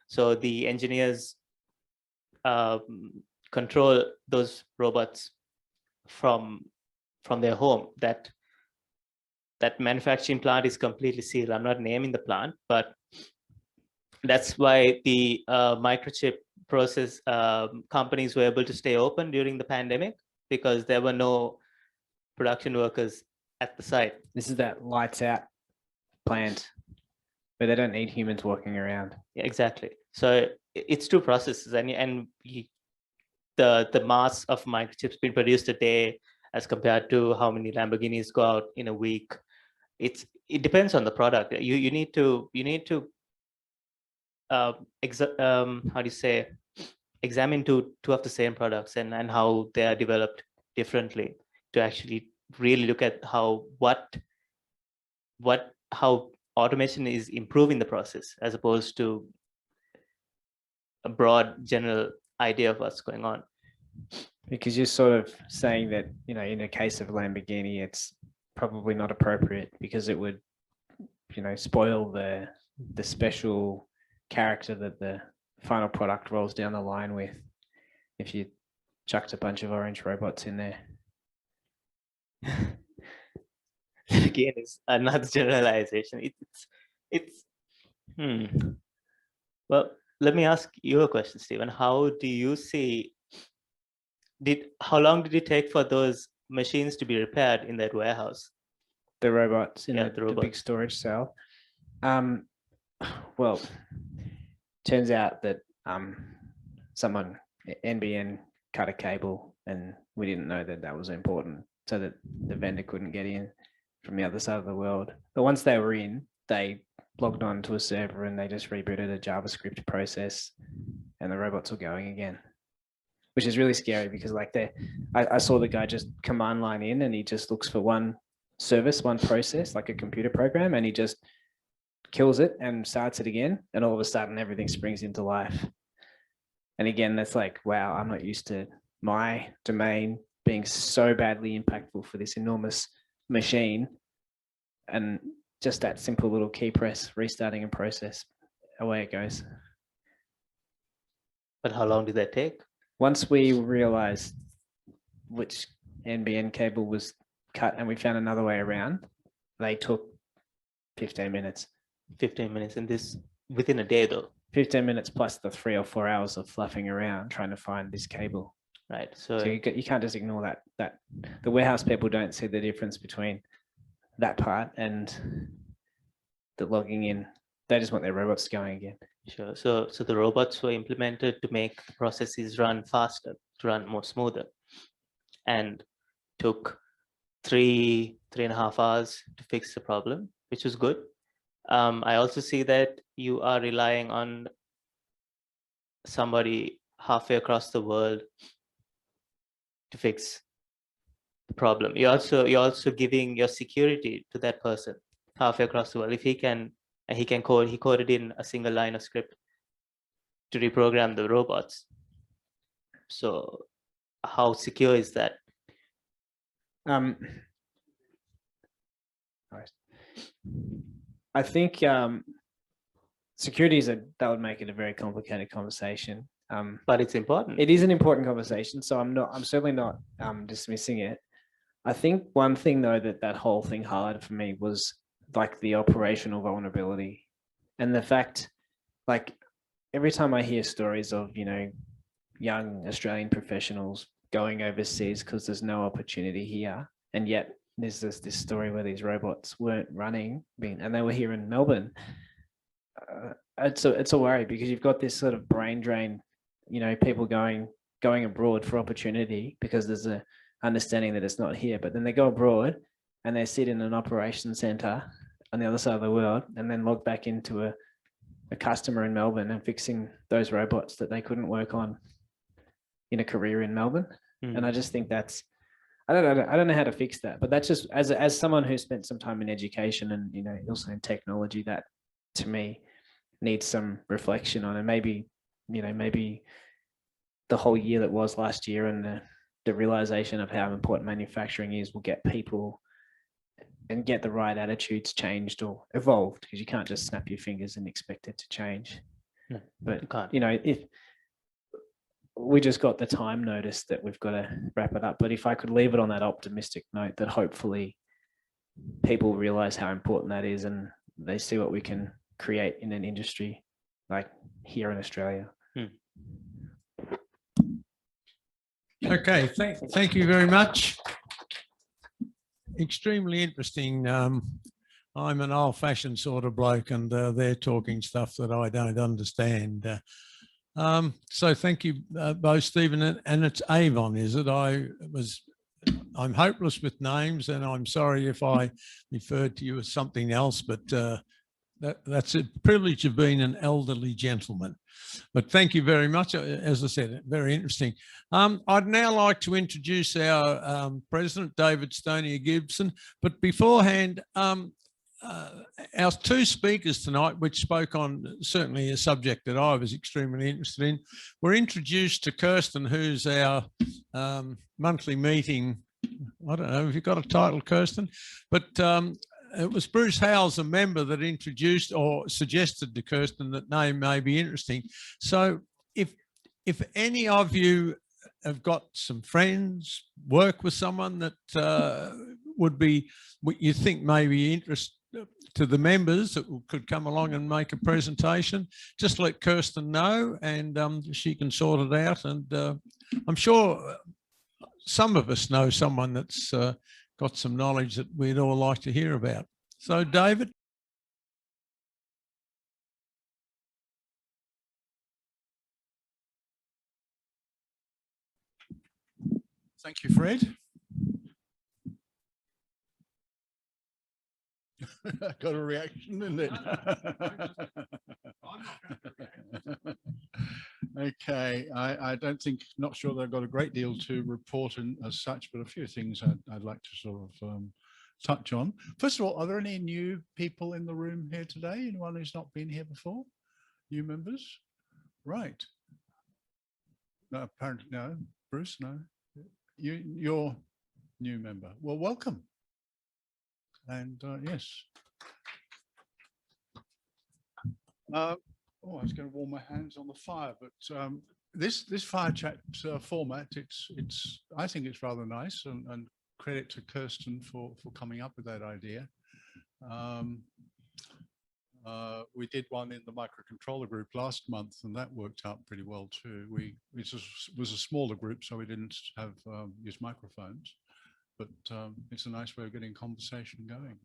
So the engineers control those robots from their home. That manufacturing plant is completely sealed. I'm not naming the plant, but that's why the microchip process companies were able to stay open during the pandemic, because there were no production workers at the site. This is that lights out plant where they don't need humans walking around. Yeah, exactly. So it's two processes, and the mass of microchips being produced a day as compared to how many Lamborghinis go out in a week. It depends on the product. You need to how do you say, examine two of the same products and how they are developed differently, to actually really look at how automation is improving the process, as opposed to a broad general idea of what's going on. Because you're sort of saying that, in the case of Lamborghini, it's probably not appropriate because it would, spoil the special character that the final product rolls down the line with, if you chucked a bunch of orange robots in there. Again, it's another generalization. Well, let me ask you a question, Stephen. How do you see, how long did it take for those machines to be repaired in that warehouse? The robots in Yeah, the big storage cell. Well, turns out that someone, NBN, cut a cable, and we didn't know that that was important, so that the vendor couldn't get in from the other side of the world. But once they were in, they logged on to a server and they just rebooted a JavaScript process, and the robots were going again, which is really scary because like I saw the guy just command line in, and he just looks for one service, one process, like a computer program, and he just kills it and starts it again, and all of a sudden everything springs into life. And again, that's like, wow, I'm not used to my domain being so badly impactful for this enormous machine. And just that simple little key press, restarting a process, away it goes. But how long did that take? Once we realized which NBN cable was cut and we found another way around, they took 15 minutes. 15 minutes, and this within a day though. 15 minutes plus the 3 or 4 hours of fluffing around trying to find this cable. Right. So you can't just ignore that. The warehouse people don't see the difference between that part and the logging in. They just want their robots going again. Sure. So the robots were implemented to make processes run faster, to run more smoother, and took 3.5 hours to fix the problem, which was good. I also see that you are relying on somebody halfway across the world to fix the problem. You're also giving your security to that person halfway across the world. If he can code, he coded in a single line of script to reprogram the robots. So how secure is that? I think security that would make it a very complicated conversation. But it's important. It is an important conversation, so I'm certainly not dismissing it. I think one thing though that whole thing highlighted for me was like the operational vulnerability, and the fact, like every time I hear stories of, you know, young Australian professionals going overseas because there's no opportunity here, and yet there's this story where these robots weren't running and they were here in Melbourne. It's a worry because you've got this sort of brain drain, you know, people going abroad for opportunity because there's a understanding that it's not here, but then they go abroad and they sit in an operations center on the other side of the world and then log back into a customer in Melbourne and fixing those robots that they couldn't work on in a career in Melbourne. And I just think that's, I don't know how to fix that, but that's just as someone who spent some time in education and, you know, also in technology, that to me needs some reflection on. And maybe, you know, maybe the whole year that was last year and the realization of how important manufacturing is will get people and get the right attitudes changed or evolved, because you can't just snap your fingers and expect it to change. No, but you know, if we just got the time notice that we've got to wrap it up, but if I could leave it on that optimistic note that hopefully people realize how important that is and they see what we can create in an industry like here in Australia. Okay, thank you very much. Extremely interesting. I'm an old-fashioned sort of bloke, and they're talking stuff that I don't understand. So thank you both, Stephen, and it's Avon, is it? I'm hopeless with names, and I'm sorry if I referred to you as something else, but that's a privilege of being an elderly gentleman. But thank you very much. As I said, very interesting. I'd now like to introduce our president, David Stonier-Gibson. But beforehand, our two speakers tonight, which spoke on certainly a subject that I was extremely interested in, were introduced to Kirsten, who's our monthly meeting. I don't know if you've got a title, Kirsten, but it was Bruce Howells, a member, that introduced or suggested to Kirsten that name may be interesting. So if any of you have got some friends, work with someone that would be what you think may be interest to the members that could come along and make a presentation, just let Kirsten know, and she can sort it out. And I'm sure some of us know someone that's got some knowledge that we'd all like to hear about. So, David. Thank you, Fred. Got a reaction, didn't it? Okay, I don't think, not sure that I've got a great deal to report in as such, but a few things I'd like to sort of touch on. First of all, are there any new people in the room here today? Anyone who's not been here before? New members? Right. No, apparently no. Bruce, no. You're new member. Well, welcome. And yes. Oh, I was going to warm my hands on the fire, but this fire chat format, I think it's rather nice, and credit to Kirsten for coming up with that idea. We did one in the microcontroller group last month, and that worked out pretty well too. It was a smaller group, so we didn't have use microphones, but it's a nice way of getting conversation going.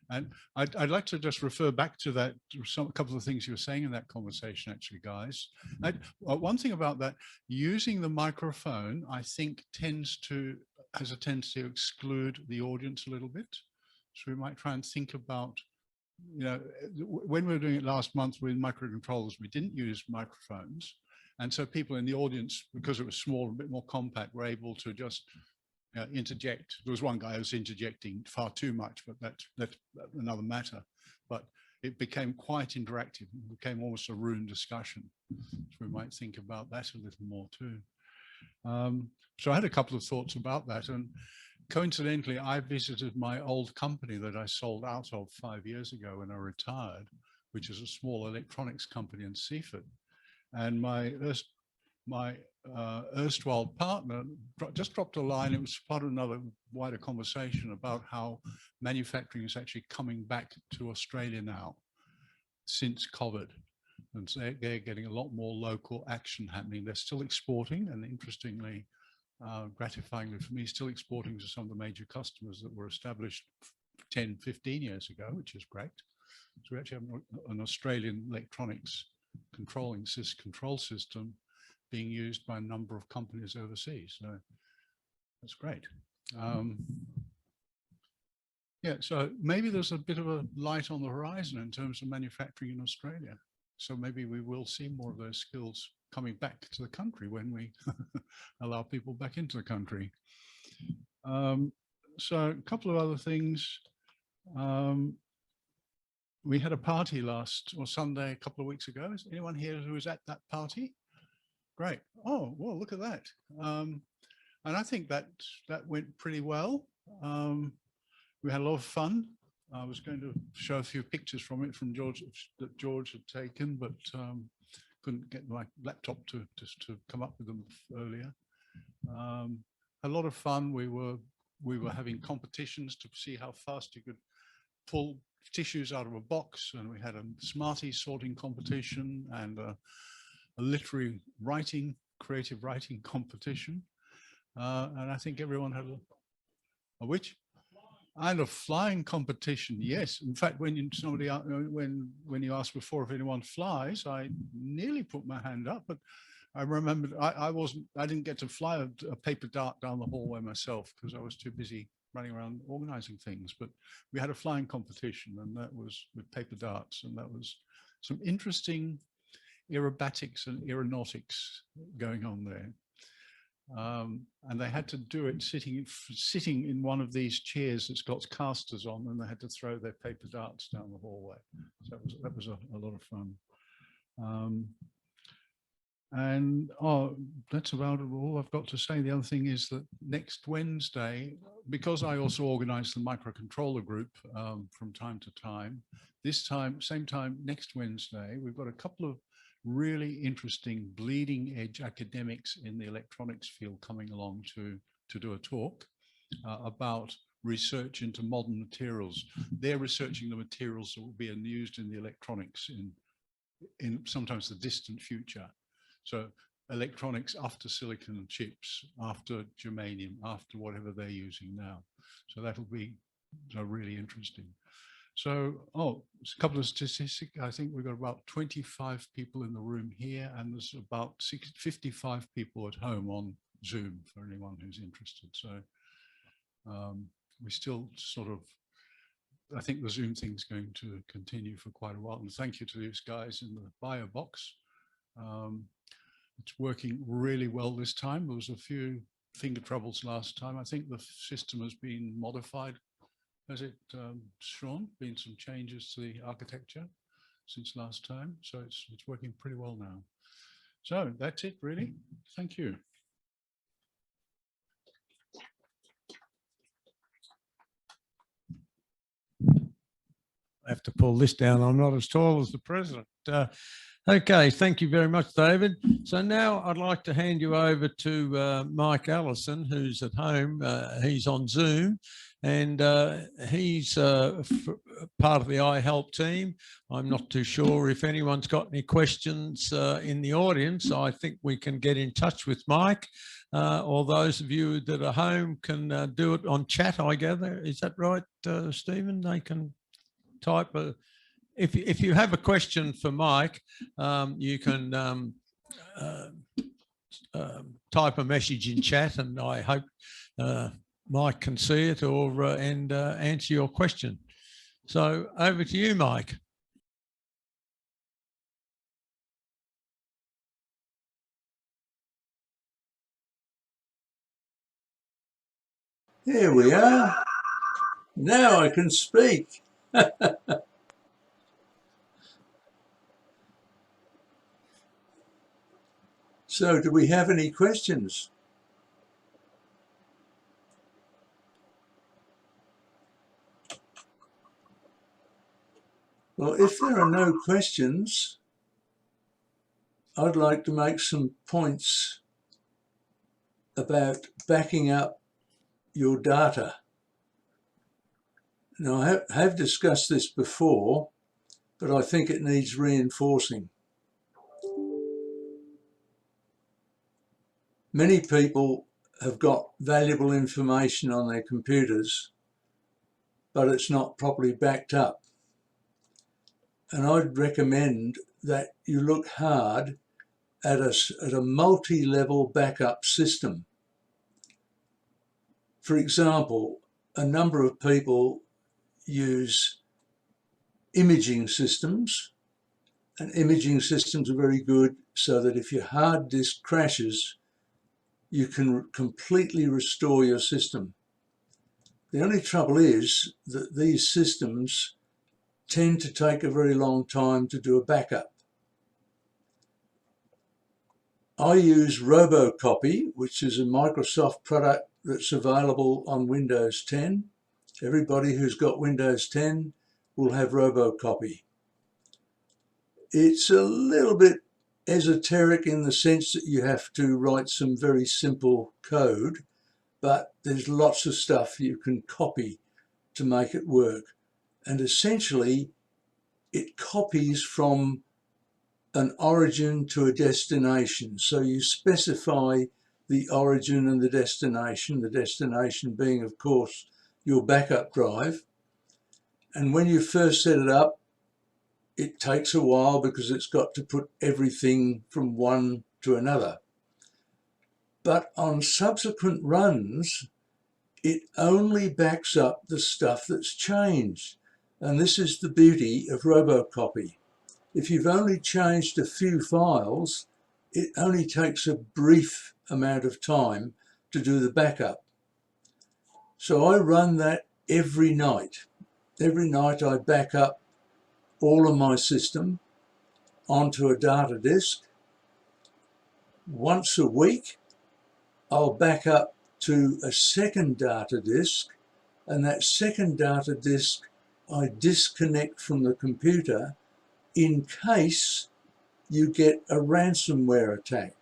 And I'd like to just refer back to that, a couple of things you were saying in that conversation, actually, guys. One thing about that, using the microphone, I think has a tendency to exclude the audience a little bit. So we might try and think about, you know, when we were doing it last month with microcontrollers, we didn't use microphones. And so people in the audience, because it was small, a bit more compact, were able to just interject. There was one guy who was interjecting far too much, but that's another matter. But it became quite interactive. It became almost a room discussion. So we might think about that a little more too. So I had a couple of thoughts about that. And coincidentally, I visited my old company that I sold out of 5 years ago when I retired, which is a small electronics company in Seaford. And my erstwhile partner just dropped a line. It was part of another wider conversation about how manufacturing is actually coming back to Australia now since COVID. And so they're getting a lot more local action happening. They're still exporting, and interestingly, gratifyingly for me, still exporting to some of the major customers that were established 10, 15 years ago, which is great. So we actually have an Australian electronics control system being used by a number of companies overseas. So that's great. Yeah, so maybe there's a bit of a light on the horizon in terms of manufacturing in Australia. So maybe we will see more of those skills coming back to the country when we allow people back into the country. So a couple of other things. We had a party Sunday, a couple of weeks ago. Is anyone here who was at that party? Great. Oh, well, look at that. And I think that went pretty well. We had a lot of fun. I was going to show a few pictures from it from George that George had taken, but couldn't get my laptop to come up with them earlier. A lot of fun. We were having competitions to see how fast you could pull tissues out of a box, and we had a Smarties sorting competition and a literary writing, creative writing competition. And I think everyone had a which? And a flying competition, yes. In fact, when you asked before if anyone flies, I nearly put my hand up, but I remembered I didn't get to fly a paper dart down the hallway myself because I was too busy running around organizing things. But we had a flying competition, and that was with paper darts, and that was some interesting aerobatics and aeronautics going on there. And they had to do it sitting in one of these chairs that's got casters on, and they had to throw their paper darts down the hallway. So that was a lot of fun. And that's about all I've got to say. The other thing is that next Wednesday, because I also organize the microcontroller group from time to time, same time next Wednesday, we've got a couple of really interesting bleeding edge academics in the electronics field coming along to do a talk about research into modern materials. They're researching the materials that will be used in the electronics in sometimes the distant future. So electronics after silicon chips, after germanium, after whatever they're using now. So that'll be really interesting. So, a couple of statistics. I think we've got about 25 people in the room here, and there's about 55 people at home Zoom for anyone who's interested. So we still sort of, I think the Zoom thing is going to continue for quite a while. And thank you to these guys in the bio box. It's working really well this time. There was a few finger troubles last time. I think the system has been modified. Has it, Sean? Been some changes to the architecture since last time, so it's working pretty well now. So that's it, really. Thank you. I have to pull this down. I'm not as tall as the president. Okay, thank you very much, David. So now I'd like to hand you over to Mike Allison, who's at home. He's on Zoom, and he's part of the iHelp team. I'm not too sure if anyone's got any questions in the audience. I think we can get in touch with Mike, or those of you that are home can do it on chat, I gather. Is that right, Stephen? They can type a... If you have a question for Mike, you can type a message in chat, and I hope Mike can see it or and answer your question. So over to you, Mike. There we are. Now I can speak. So do we have any questions? Well, if there are no questions, I'd like to make some points about backing up your data. Now, I have discussed this before, but I think it needs reinforcing. Many people have got valuable information on their computers, but it's not properly backed up. And I'd recommend that you look hard at a multi-level backup system. For example, a number of people use imaging systems, and imaging systems are very good so that if your hard disk crashes, you can completely restore your system. The only trouble is that these systems tend to take a very long time to do a backup. I use RoboCopy, which is a Microsoft product that's available on Windows 10. Everybody who's got Windows 10 will have RoboCopy. It's a little bit esoteric in the sense that you have to write some very simple code, but there's lots of stuff you can copy to make it work. And essentially, it copies from an origin to a destination. So you specify the origin and the destination being, of course, your backup drive. And when you first set it up, it takes a while because it's got to put everything from one to another. But on subsequent runs, it only backs up the stuff that's changed. And this is the beauty of RoboCopy. If you've only changed a few files, it only takes a brief amount of time to do the backup. So I run that every night. Every night I back up all of my system onto a data disk. Once a week, I'll back up to a second data disk, and that second data disk I disconnect from the computer in case you get a ransomware attack.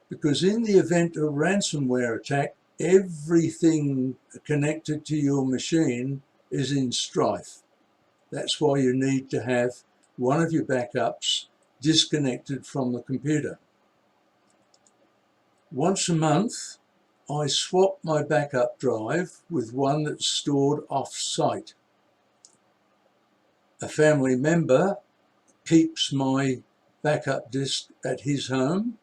Because in the event of a ransomware attack, everything connected to your machine is in strife. That's why you need to have one of your backups disconnected from the computer. Once a month, I swap my backup drive with one that's stored off-site. A family member keeps my backup disk at his home,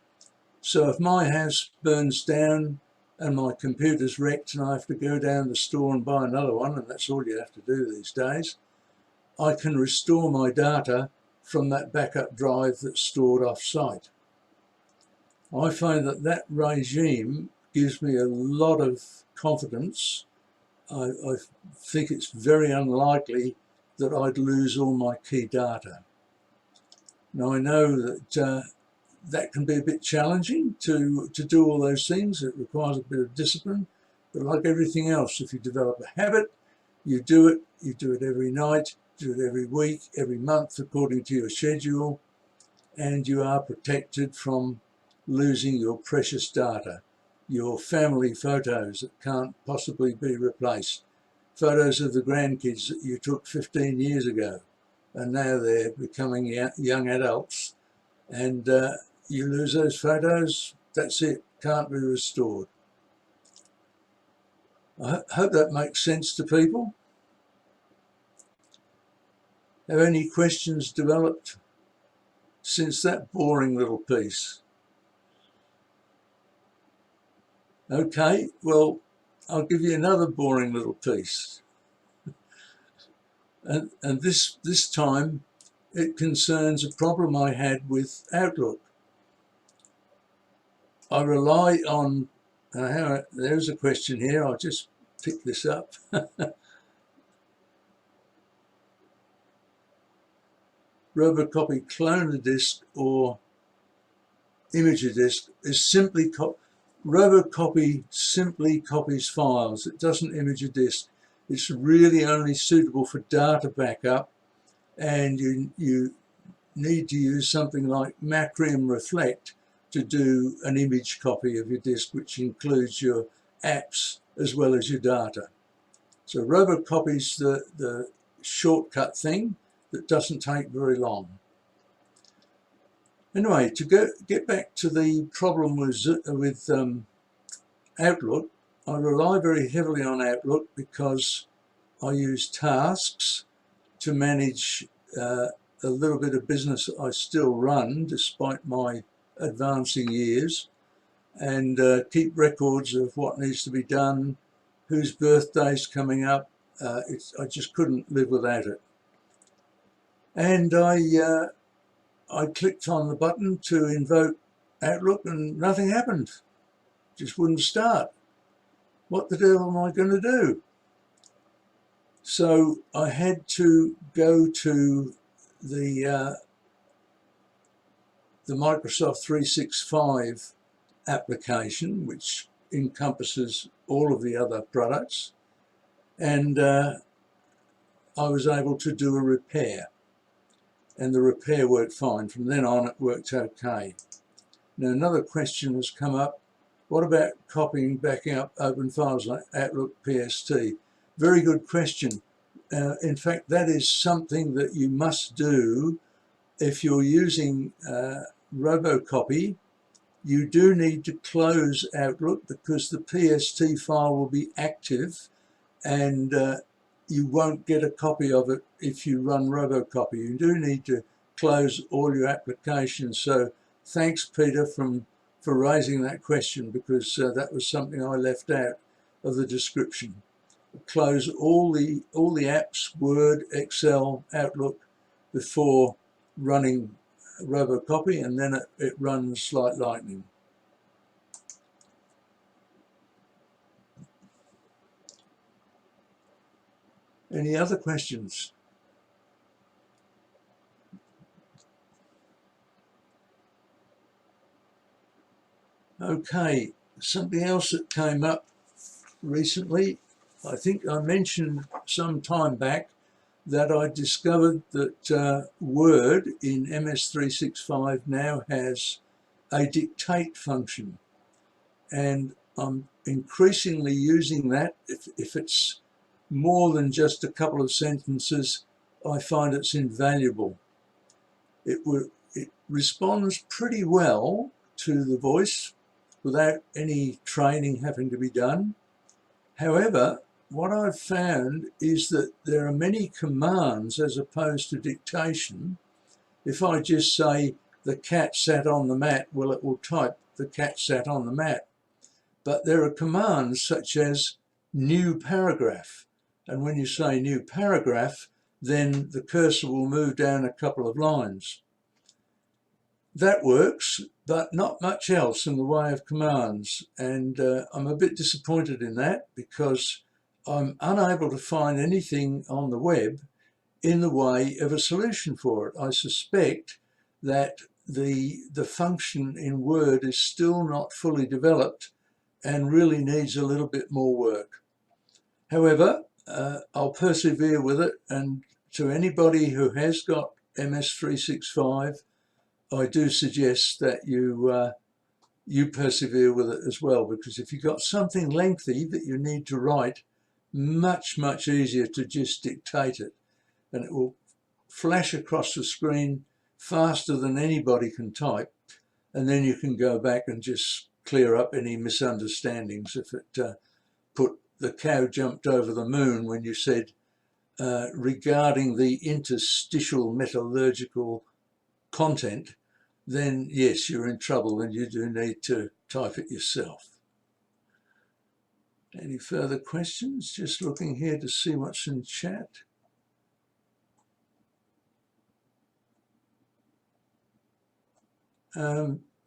So if my house burns down and my computer's wrecked and I have to go down the store and buy another one, and that's all you have to do these days, I can restore my data from that backup drive that's stored off-site. I find that that regime gives me a lot of confidence. I think it's very unlikely that I'd lose all my key data. Now I know that that can be a bit challenging to do all those things. It requires a bit of discipline, but like everything else, if you develop a habit, you do it every night, do it every week, every month according to your schedule, and you are protected from losing your precious data, your family photos that can't possibly be replaced, photos of the grandkids that you took 15 years ago, and now they're becoming young adults, and you lose those photos, that's it, can't be restored. I hope that makes sense to people. Have any questions developed since that boring little piece? Okay, well, I'll give you another boring little piece. And this time it concerns a problem I had with Outlook. I rely on, there's a question here, I'll just pick this up. Robocopy cloner disk or imager disk is simply, Robocopy simply copies files, it doesn't image a disk. It's really only suitable for data backup, and you need to use something like Macrium Reflect to do an image copy of your disk, which includes your apps as well as your data. So Robocopy's the shortcut thing that doesn't take very long. Anyway, to get back to the problem with Outlook, I rely very heavily on Outlook because I use tasks to manage a little bit of business that I still run despite my advancing years, and keep records of what needs to be done, whose birthday's coming up. I just couldn't live without it. And I clicked on the button to invoke Outlook and nothing happened. Just wouldn't start. What the devil am I going to do? So I had to go to the Microsoft 365 application, which encompasses all of the other products, and I was able to do a repair, and the repair worked fine. From then on it worked okay. Now another question has come up: what about copying, backing up open files like Outlook PST? Very good question. In fact, that is something that you must do if you're using Robocopy. You do need to close Outlook because the PST file will be active, and you won't get a copy of it if you run Robocopy. You do need to close all your applications. So thanks, Peter, for raising that question, because that was something I left out of the description. Close all the apps, Word, Excel, Outlook, before running Robocopy, and then it runs like lightning. Any other questions? Okay, something else that came up recently. I think I mentioned some time back that I discovered that Word in MS365 now has a dictate function, and I'm increasingly using that. If it's more than just a couple of sentences, I find it's invaluable. It responds pretty well to the voice without any training having to be done. However, what I've found is that there are many commands as opposed to dictation. If I just say the cat sat on the mat, well, it will type the cat sat on the mat. But there are commands such as new paragraph. And when you say new paragraph, then the cursor will move down a couple of lines. That works, but not much else in the way of commands. And I'm a bit disappointed in that because I'm unable to find anything on the web in the way of a solution for it. I suspect that the function in Word is still not fully developed and really needs a little bit more work. However, I'll persevere with it, and to anybody who has got MS365, I do suggest that you persevere with it as well, because if you've got something lengthy that you need to write, much easier to just dictate it, and it will flash across the screen faster than anybody can type, and then you can go back and just clear up any misunderstandings. If it put the cow jumped over the moon when you said regarding the interstitial metallurgical content, then yes, you're in trouble and you do need to type it yourself. Any further questions? Just looking here to see what's in chat.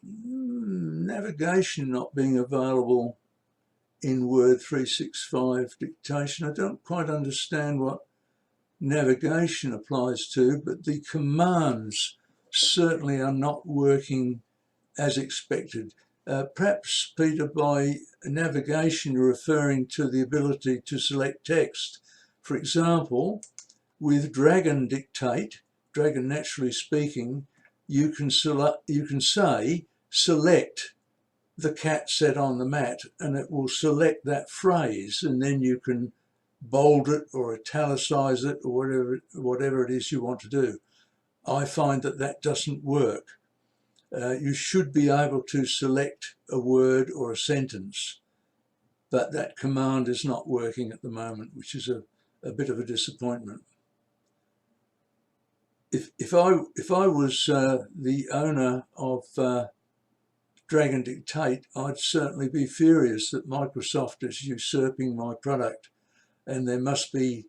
Navigation not being available in Word 365 dictation. I don't quite understand what navigation applies to, but the commands certainly are not working as expected. Perhaps, Peter, by navigation you're referring to the ability to select text. For example, with Dragon Dictate, Dragon Naturally Speaking, you can say select the cat sat on the mat, and it will select that phrase, and then you can bold it or italicize it or whatever it is you want to do. I find that that doesn't work. You should be able to select a word or a sentence, but that command is not working at the moment, which is a bit of a disappointment. If I was the owner of Dragon Dictate, I'd certainly be furious that Microsoft is usurping my product, and there must be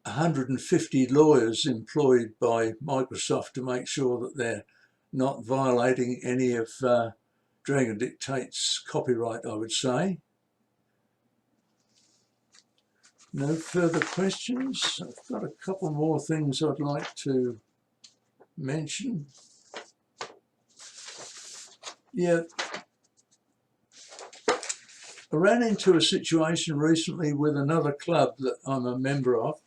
150 lawyers employed by Microsoft to make sure that they're not violating any of Dragon Dictate's copyright, I would say. No further questions. I've got a couple more things I'd like to mention. Yeah, I ran into a situation recently with another club that I'm a member of.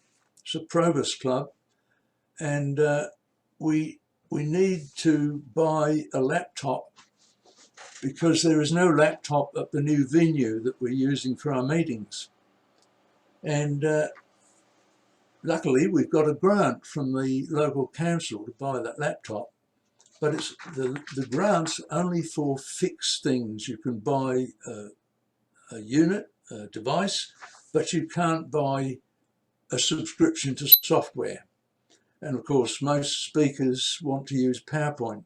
It's a Probus club, and we need to buy a laptop because there is no laptop at the new venue that we're using for our meetings. And luckily we've got a grant from the local council to buy that laptop, but it's the grant's only for fixed things. You can buy a unit, a device, but you can't buy a subscription to software. And of course, most speakers want to use PowerPoint.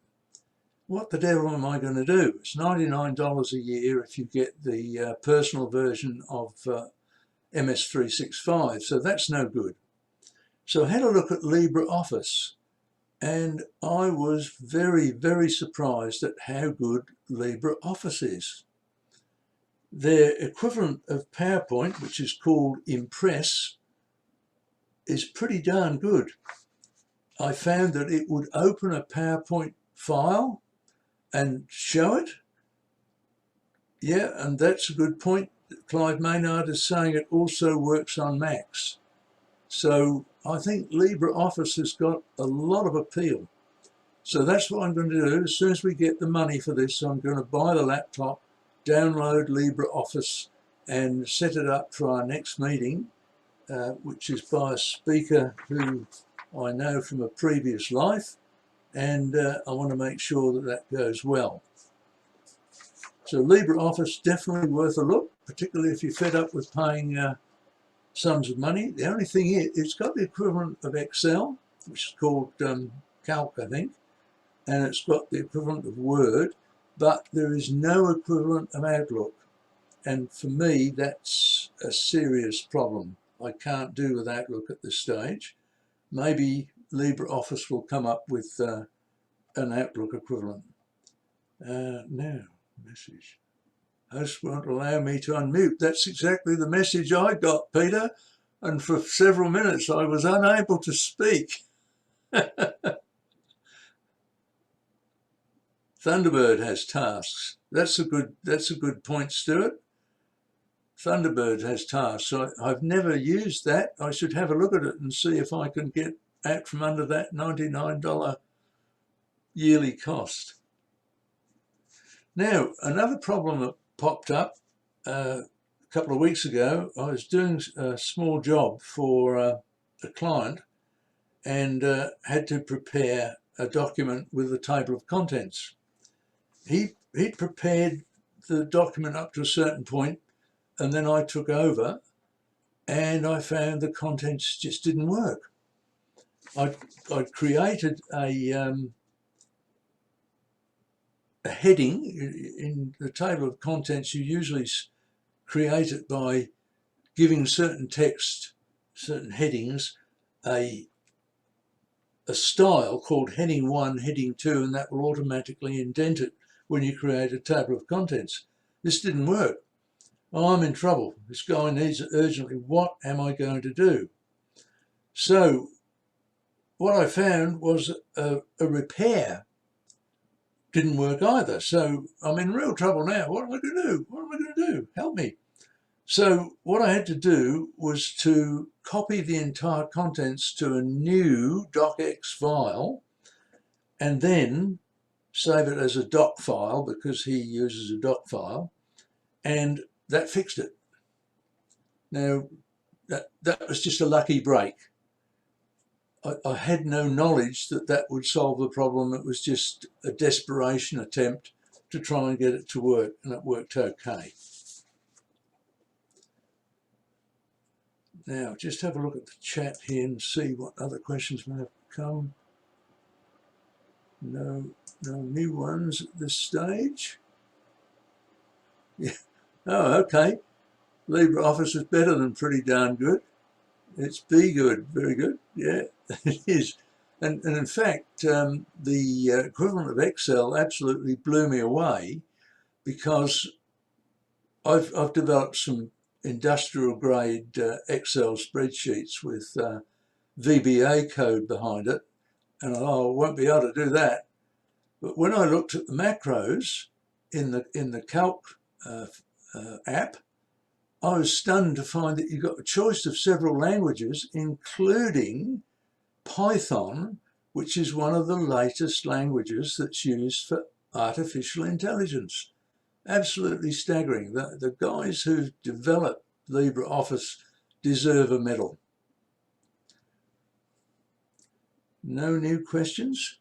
What the devil am I going to do? It's $99 a year if you get the personal version of MS365, so that's no good. So I had a look at LibreOffice, and I was very surprised at how good LibreOffice is. Their equivalent of PowerPoint, which is called Impress, is pretty darn good. I found that it would open a PowerPoint file and show it. Yeah, and that's a good point. Clive Maynard is saying it also works on Macs. So I think LibreOffice has got a lot of appeal. So that's what I'm going to do. As soon as we get the money for this, I'm going to buy the laptop, download LibreOffice, and set it up for our next meeting, which is by a speaker who I know from a previous life, and I want to make sure that that goes well. So LibreOffice definitely worth a look, particularly if you're fed up with paying sums of money. The only thing is, it's got the equivalent of Excel, which is called Calc, I think, and it's got the equivalent of Word, but there is no equivalent of Outlook. And for me, that's a serious problem. I can't do with Outlook at this stage. Maybe LibreOffice will come up with an Outlook equivalent. Now, message. Host won't allow me to unmute. That's exactly the message I got, Peter. And for several minutes, I was unable to speak. Thunderbird has tasks. That's a good point, Stuart. Thunderbird has tasks. So I've never used that. I should have a look at it and see if I can get out from under that $99 yearly cost. Now, another problem that popped up a couple of weeks ago, I was doing a small job for a client and had to prepare a document with a table of contents. He prepared the document up to a certain point, and then I took over and I found the contents just didn't work. I'd created a heading. In the table of contents, you usually create it by giving certain text, certain headings, a style called heading 1, heading 2, and that will automatically indent it when you create a table of contents. This didn't work. Oh, I'm in trouble. This guy needs it urgently. What am I going to do? So what I found was a repair didn't work either. So I'm in real trouble now. What am I going to do? What am I going to do? Help me. So what I had to do was to copy the entire contents to a new docx file and then save it as a doc file, because he uses a doc file, and that fixed it. Now, that was just a lucky break. I had no knowledge that that would solve the problem. It was just a desperation attempt to try and get it to work, and it worked okay. Now, just have a look at the chat here and see what other questions may have come. No new ones at this stage. Yeah. Oh, okay. LibreOffice is better than pretty darn good. It's be good, very good. Yeah, it is. And in fact, the equivalent of Excel absolutely blew me away, because I've developed some industrial grade Excel spreadsheets with VBA code behind it, and I won't be able to do that. But when I looked at the macros in the Calc app, I was stunned to find that you got a choice of several languages, including Python, which is one of the latest languages that's used for artificial intelligence. Absolutely staggering. The guys who developed LibreOffice deserve a medal. No new questions?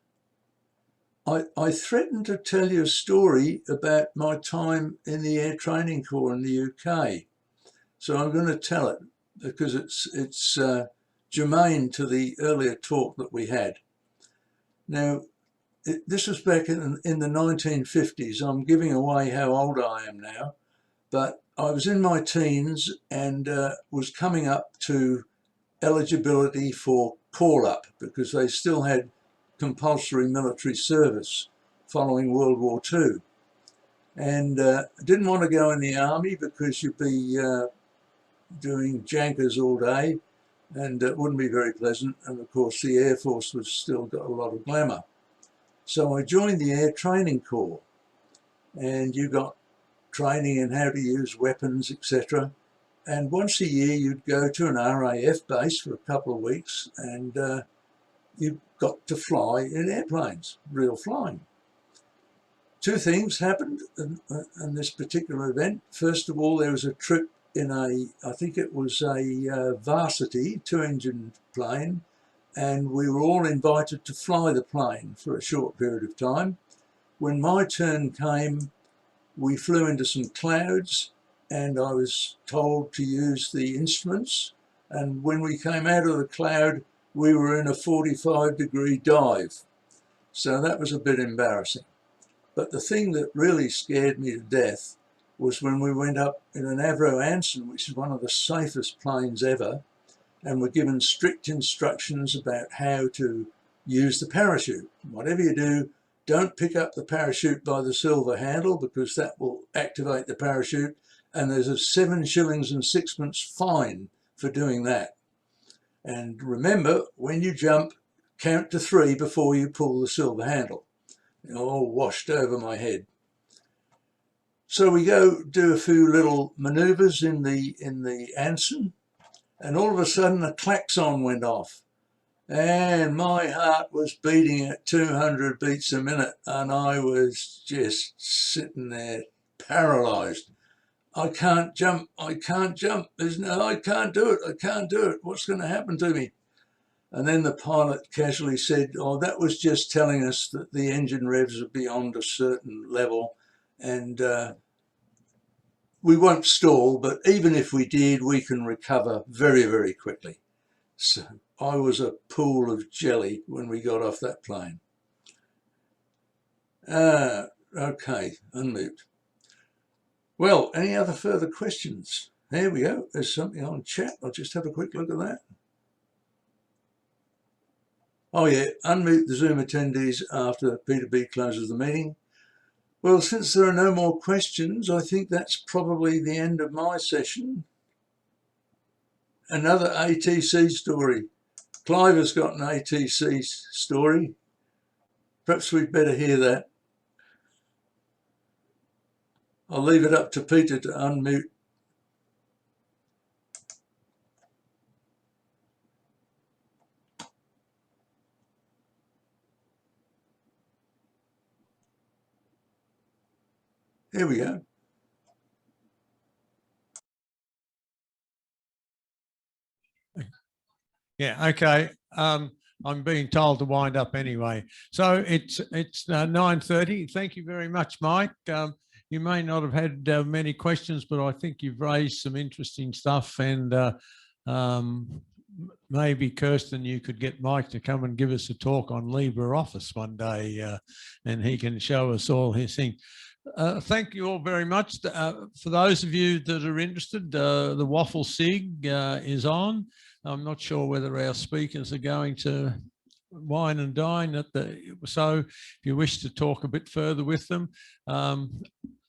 I threatened to tell you a story about my time in the Air Training Corps in the UK. So I'm going to tell it because it's germane to the earlier talk that we had. Now, this was back in the 1950s. I'm giving away how old I am now, but I was in my teens and was coming up to eligibility for call-up, because they still had compulsory military service following World War II. And didn't want to go in the army because you'd be doing jankers all day, and it wouldn't be very pleasant. And of course, the Air Force was still got a lot of glamour. So I joined the Air Training Corps, and you got training in how to use weapons, etc. And once a year, you'd go to an RAF base for a couple of weeks, and you got to fly in airplanes, real flying. Two things happened in this particular event. First of all, there was a trip in I think it was a Varsity 2-engine plane, and we were all invited to fly the plane for a short period of time. When my turn came, we flew into some clouds, and I was told to use the instruments. And when we came out of the cloud, we were in a 45-degree dive. So that was a bit embarrassing. But the thing that really scared me to death was when we went up in an Avro Anson, which is one of the safest planes ever, and were given strict instructions about how to use the parachute. Whatever you do, don't pick up the parachute by the silver handle, because that will activate the parachute, and there's a 7 shillings and 6pence fine for doing that. And remember, when you jump, count to 3 before you pull the silver handle. It all washed over my head. So we go do a few little manoeuvres in the Anson, and all of a sudden a klaxon went off, and my heart was beating at 200 beats a minute, and I was just sitting there paralysed. I can't jump, I can't jump, I can't do it, I can't do it, what's going to happen to me? And then the pilot casually said, oh, that was just telling us that the engine revs are beyond a certain level, and we won't stall, but even if we did, we can recover very, very quickly. So I was a pool of jelly when we got off that plane. Okay, unmute. Well, any other further questions? There we go. There's something on chat. I'll just have a quick look at that. Oh yeah, unmute the Zoom attendees after Peter B closes the meeting. Well, since there are no more questions, I think that's probably the end of my session. Another ATC story. Clive has got an ATC story. Perhaps we'd better hear that. I'll leave it up to Peter to unmute. Here we go. Yeah, okay. I'm being told to wind up anyway. So it's 9:30. Thank you very much, Mike. You may not have had many questions, but I think you've raised some interesting stuff, and maybe Kirsten, you could get Mike to come and give us a talk on LibreOffice one day, and he can show us all his thing. Thank you all very much. For those of you that are interested, the Waffle Sig is on. I'm not sure whether our speakers are going to wine and dine at so if you wish to talk a bit further with them,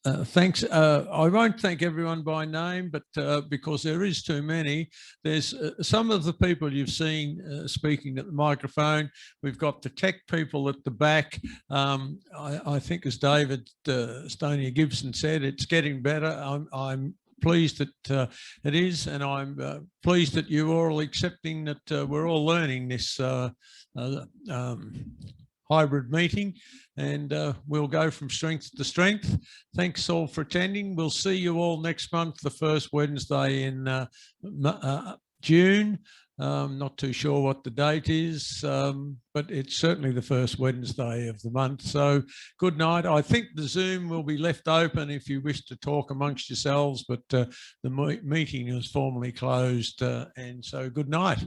thanks. I won't thank everyone by name, but because there is too many. There's some of the people you've seen speaking at the microphone. We've got the tech people at the back. I think, as David Stonia Gibson said, it's getting better. I'm pleased that it is, and I'm pleased that you're all accepting that we're all learning this hybrid meeting, and we'll go from strength to strength. Thanks all for attending. We'll see you all next month, the first Wednesday in June. Not too sure what the date is, but it's certainly the first Wednesday of the month. So good night. I think the Zoom will be left open if you wish to talk amongst yourselves, but the meeting is formally closed, and so good night.